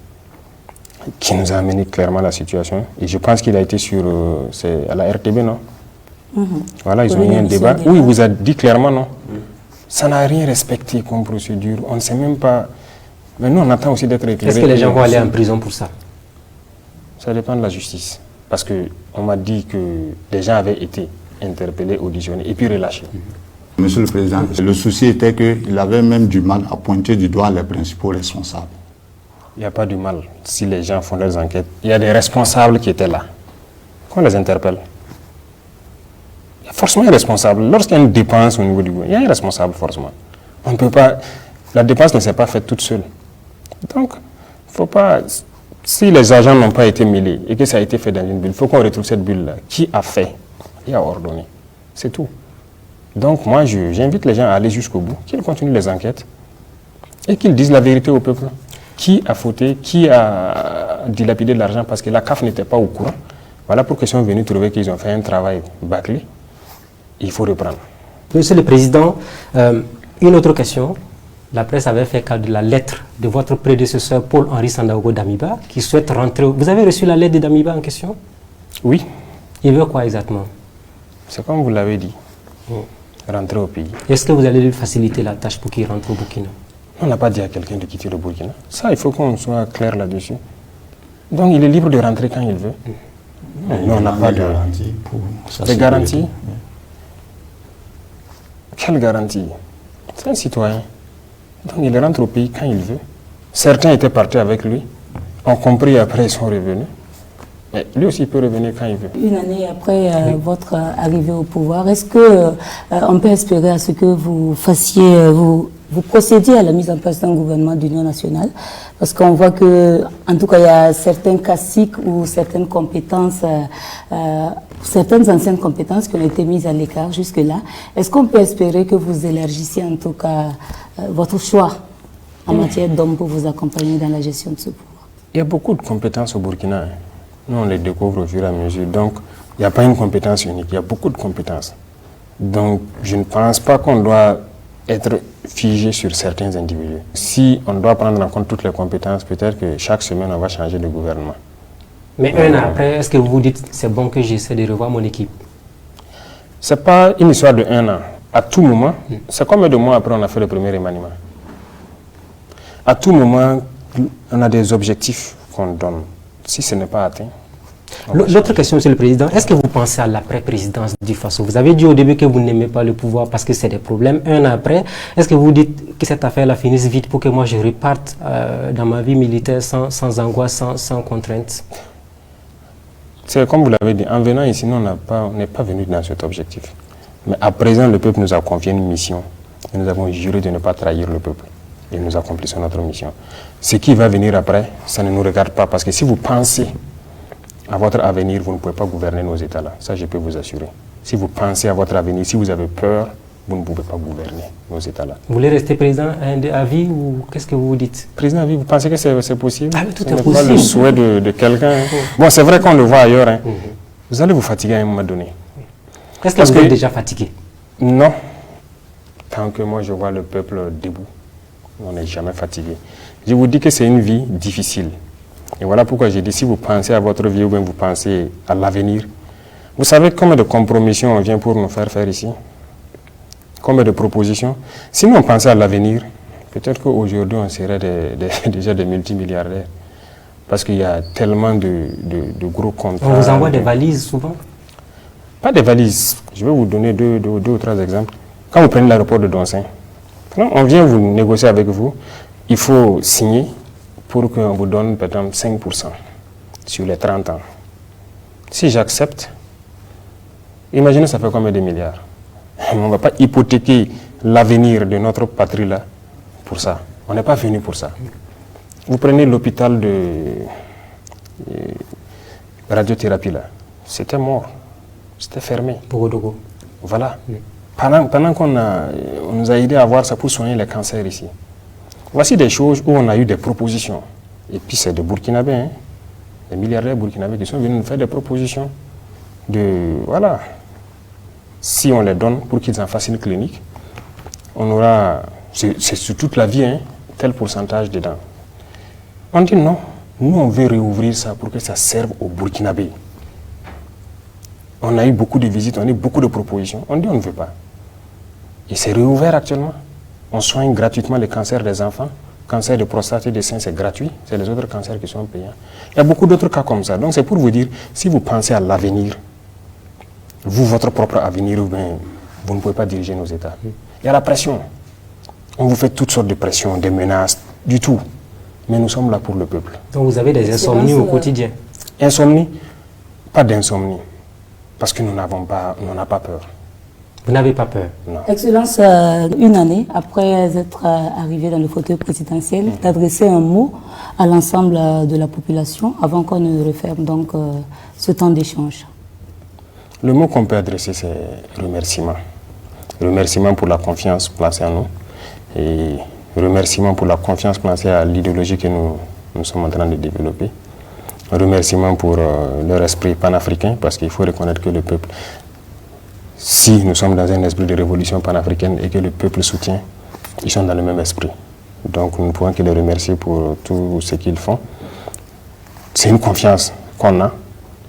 qui nous a amené clairement la situation. Et je pense qu'il a été sur à la RTB, non? Voilà, ils ont eu un débat où il vous a dit clairement non. Ça n'a rien respecté comme procédure. On ne sait même pas. Mais nous, on attend aussi d'être éclairés. Est-ce que les gens vont aller en prison pour ça? Ça dépend de la justice. Parce qu'on m'a dit que des gens avaient été interpellés, auditionnés et puis relâchés. Monsieur le Président, le souci était qu'il avait même du mal à pointer du doigt les principaux responsables. Il n'y a pas du mal. Si les gens font des enquêtes, il y a des responsables qui étaient là. Qu'on les interpelle. Il y a forcément un responsable. Lorsqu'il y a une dépense au niveau du gouvernement, il y a un responsable forcément. On ne peut pas... La dépense ne s'est pas faite toute seule. Donc, il ne faut pas... Si les agents n'ont pas été mêlés et que ça a été fait dans une bulle, il faut qu'on retrouve cette bulle-là. Qui a fait et a ordonné? C'est tout. Donc moi, j'invite les gens à aller jusqu'au bout, qu'ils continuent les enquêtes et qu'ils disent la vérité au peuple. Qui a fauté, qui a dilapidé de l'argent parce que la CAF n'était pas au courant. Voilà pourquoi ils sont venus trouver qu'ils ont fait un travail bâclé. Il faut reprendre. Monsieur le Président, une autre question. La presse avait fait cas de la lettre de votre prédécesseur Paul-Henri Sandaogo Damiba qui souhaite rentrer. Vous avez reçu la lettre de Damiba en question? Oui. Il veut quoi exactement? C'est comme vous l'avez dit. Rentrer au pays. Est-ce que vous allez lui faciliter la tâche pour qu'il rentre au Burkina? On n'a pas dit à quelqu'un de quitter le Burkina. Ça, il faut qu'on soit clair là-dessus. Donc, il est libre de rentrer quand il veut. Nous, on n'a pas de garantie pour ça. Des garanties? Quelle garantie? C'est un citoyen. Donc, il rentre au pays quand il veut. Certains étaient partis avec lui, ont compris après, ils sont revenus. Mais lui aussi, il peut revenir quand il veut. Une année après votre arrivée au pouvoir, est-ce que on peut espérer à ce que vous fassiez, vous procédiez à la mise en place d'un gouvernement d'union nationale? Parce qu'on voit que, en tout cas, il y a certains caciques ou certaines compétences, certaines anciennes compétences qui ont été mises à l'écart jusque-là. Est-ce qu'on peut espérer que vous élargissiez en tout cas votre choix en matière d'hommes pour vous accompagner dans la gestion de ce pouvoir? Il y a beaucoup de compétences au Burkina. Nous, on les découvre au fur et à mesure. Donc, il n'y a pas une compétence unique. Il y a beaucoup de compétences. Donc, je ne pense pas qu'on doit être figé sur certains individus. Si on doit prendre en compte toutes les compétences, peut-être que chaque semaine, on va changer de gouvernement. Mais un an après, est-ce que vous vous dites c'est bon que j'essaie de revoir mon équipe? Ce n'est pas une histoire de un an. À tout moment, c'est combien de mois après on a fait le premier remaniement? À tout moment, on a des objectifs qu'on donne. Si ce n'est pas atteint. L'autre question, Monsieur le Président, est-ce que vous pensez à l'après-présidence du Faso? Vous avez dit au début que vous n'aimez pas le pouvoir parce que c'est des problèmes. Un an après, est-ce que vous dites que cette affaire-là finisse vite pour que moi je reparte dans ma vie militaire sans angoisse, sans contrainte? C'est comme vous l'avez dit, en venant ici, nous, on n'est pas venu dans cet objectif. Mais à présent, le peuple nous a confié une mission. Et nous avons juré de ne pas trahir le peuple. Et nous accomplissons notre mission. Ce qui va venir après, ça ne nous regarde pas. Parce que si vous pensez à votre avenir, vous ne pouvez pas gouverner nos États-là. Ça, je peux vous assurer. Si vous pensez à votre avenir, si vous avez peur, vous ne pouvez pas gouverner nos États-là. Vous voulez rester président à vie ou qu'est-ce que vous vous dites? Président à vie, vous pensez que c'est possible? Ah, tout Ce est n'est possible. pas le souhait de quelqu'un. Bon, c'est vrai qu'on le voit ailleurs. Hein. Vous allez vous fatiguer à un moment donné. Est-ce que vous êtes déjà fatigué? Non. Tant que moi, je vois le peuple debout, on n'est jamais fatigué. Je vous dis que c'est une vie difficile. Et voilà pourquoi j'ai dit, si vous pensez à votre vie ou bien vous pensez à l'avenir, vous savez combien de compromissions on vient pour nous faire ici? Combien de propositions? Si nous on pensait à l'avenir, peut-être qu'aujourd'hui on serait déjà des multimilliardaires. Parce qu'il y a tellement de gros contrats. On vous envoie des valises souvent? Pas des valises. Je vais vous donner deux ou trois exemples. Quand vous prenez l'aéroport de Donsin, on vient vous négocier avec vous, il faut signer pour qu'on vous donne par exemple 5% sur les 30 ans. Si j'accepte, imaginez ça fait combien de milliards? On ne va pas hypothéquer l'avenir de notre patrie là pour ça. On n'est pas venu pour ça. Vous prenez l'hôpital de radiothérapie là, c'était mort, c'était fermé. Bogodogo. Voilà. Pendant qu'on nous a aidé à avoir ça pour soigner les cancers ici. Voici des choses où on a eu des propositions. Et puis c'est des Burkinabés, hein, des milliardaires burkinabés qui sont venus nous faire des propositions voilà. Si on les donne pour qu'ils en fassent une clinique, on aura, c'est sur toute la vie, hein, tel pourcentage dedans. On dit non, nous on veut réouvrir ça pour que ça serve aux Burkinabés. On a eu beaucoup de visites, on a eu beaucoup de propositions. On dit on ne veut pas. Et c'est réouvert actuellement. On soigne gratuitement les cancers des enfants. Cancer de prostate et de sein, c'est gratuit. C'est les autres cancers qui sont payants. Il y a beaucoup d'autres cas comme ça. Donc c'est pour vous dire, si vous pensez à l'avenir, vous, votre propre avenir, vous ne pouvez pas diriger nos États. Il y a la pression. On vous fait toutes sortes de pressions, des menaces, du tout. Mais nous sommes là pour le peuple. Donc vous avez des insomnies au quotidien? Insomnie? Pas d'insomnie. Parce que nous n'avons pas peur. Vous n'avez pas peur? Non. Excellence, une année après être arrivé dans le fauteuil présidentiel, d'adresser un mot à l'ensemble de la population avant qu'on ne referme donc ce temps d'échange. Le mot qu'on peut adresser, c'est remerciement. Remerciement pour la confiance placée en nous et remerciement pour la confiance placée à l'idéologie que nous sommes en train de développer. Remerciement pour leur esprit panafricain, parce qu'il faut reconnaître que le peuple, si nous sommes dans un esprit de révolution panafricaine et que le peuple soutient, ils sont dans le même esprit. Donc nous ne pouvons que les remercier pour tout ce qu'ils font. C'est une confiance qu'on a.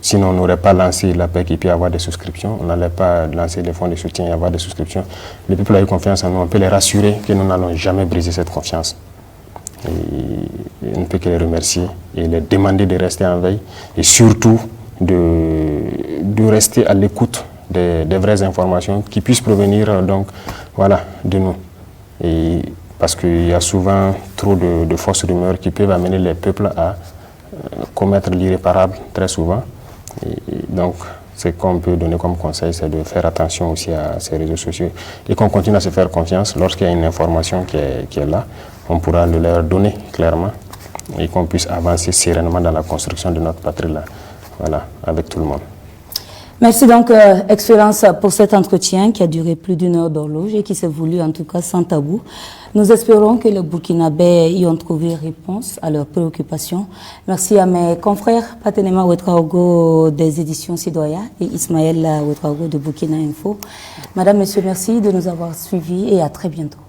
Sinon, on n'aurait pas lancé la PEC et puis avoir des souscriptions. On n'allait pas lancer les fonds de soutien et avoir des souscriptions. Le peuple a eu confiance en nous. On peut les rassurer que nous n'allons jamais briser cette confiance. Et on ne peut que les remercier et les demander de rester en veille et surtout de rester à l'écoute des vraies informations qui puissent provenir donc, voilà, de nous. Et parce qu'il y a souvent trop de fausses rumeurs qui peuvent amener les peuples à commettre l'irréparable très souvent. Et donc, ce qu'on peut donner comme conseil, c'est de faire attention aussi à ces réseaux sociaux et qu'on continue à se faire confiance. Lorsqu'il y a une information qui est là, on pourra le leur donner clairement et qu'on puisse avancer sereinement dans la construction de notre patrie là, voilà, avec tout le monde. Merci donc, Excellence, pour cet entretien qui a duré plus d'une heure d'horloge et qui s'est voulu en tout cas sans tabou. Nous espérons que les Burkinabés y ont trouvé réponse à leurs préoccupations. Merci à mes confrères Patenema Ouetraogo des éditions Sidoya et Ismaël Ouetraogo de Burkina Info. Madame, Monsieur, merci de nous avoir suivis et à très bientôt.